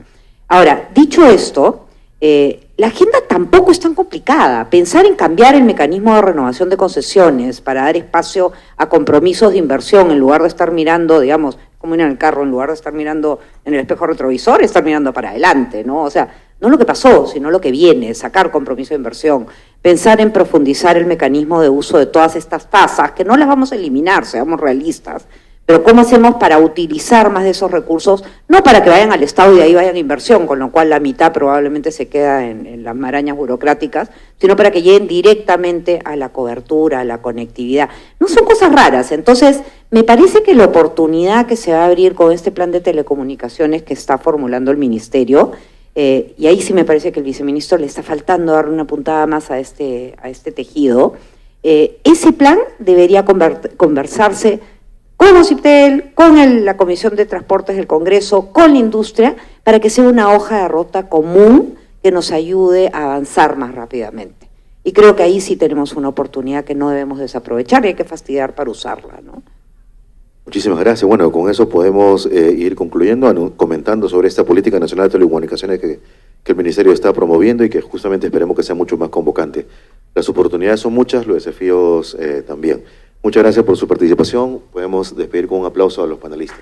Ahora, dicho esto, la agenda tampoco es tan complicada. Pensar en cambiar el mecanismo de renovación de concesiones para dar espacio a compromisos de inversión en lugar de estar mirando, digamos, como ir en el carro, en lugar de estar mirando en el espejo retrovisor, estar mirando para adelante, ¿no? O sea, no lo que pasó, sino lo que viene, sacar compromiso de inversión, pensar en profundizar el mecanismo de uso de todas estas tasas, que no las vamos a eliminar, seamos realistas, pero ¿cómo hacemos para utilizar más de esos recursos? No para que vayan al Estado y de ahí vayan a inversión, con lo cual la mitad probablemente se queda en las marañas burocráticas, sino para que lleguen directamente a la cobertura, a la conectividad. No son cosas raras. Entonces, me parece que la oportunidad que se va a abrir con este plan de telecomunicaciones que está formulando el Ministerio, y ahí sí me parece que el viceministro le está faltando darle una puntada más a este tejido, ese plan debería conversarse con OCIPTEL, con la Comisión de Transportes del Congreso, con la industria, para que sea una hoja de ruta común que nos ayude a avanzar más rápidamente. Y creo que ahí sí tenemos una oportunidad que no debemos desaprovechar y hay que fastidiar para usarla, ¿no? Muchísimas gracias. Bueno, con eso podemos ir concluyendo, comentando sobre esta política nacional de telecomunicaciones que el Ministerio está promoviendo y que justamente esperemos que sea mucho más convocante. Las oportunidades son muchas, los desafíos también. Muchas gracias por su participación. Podemos despedir con un aplauso a los panelistas.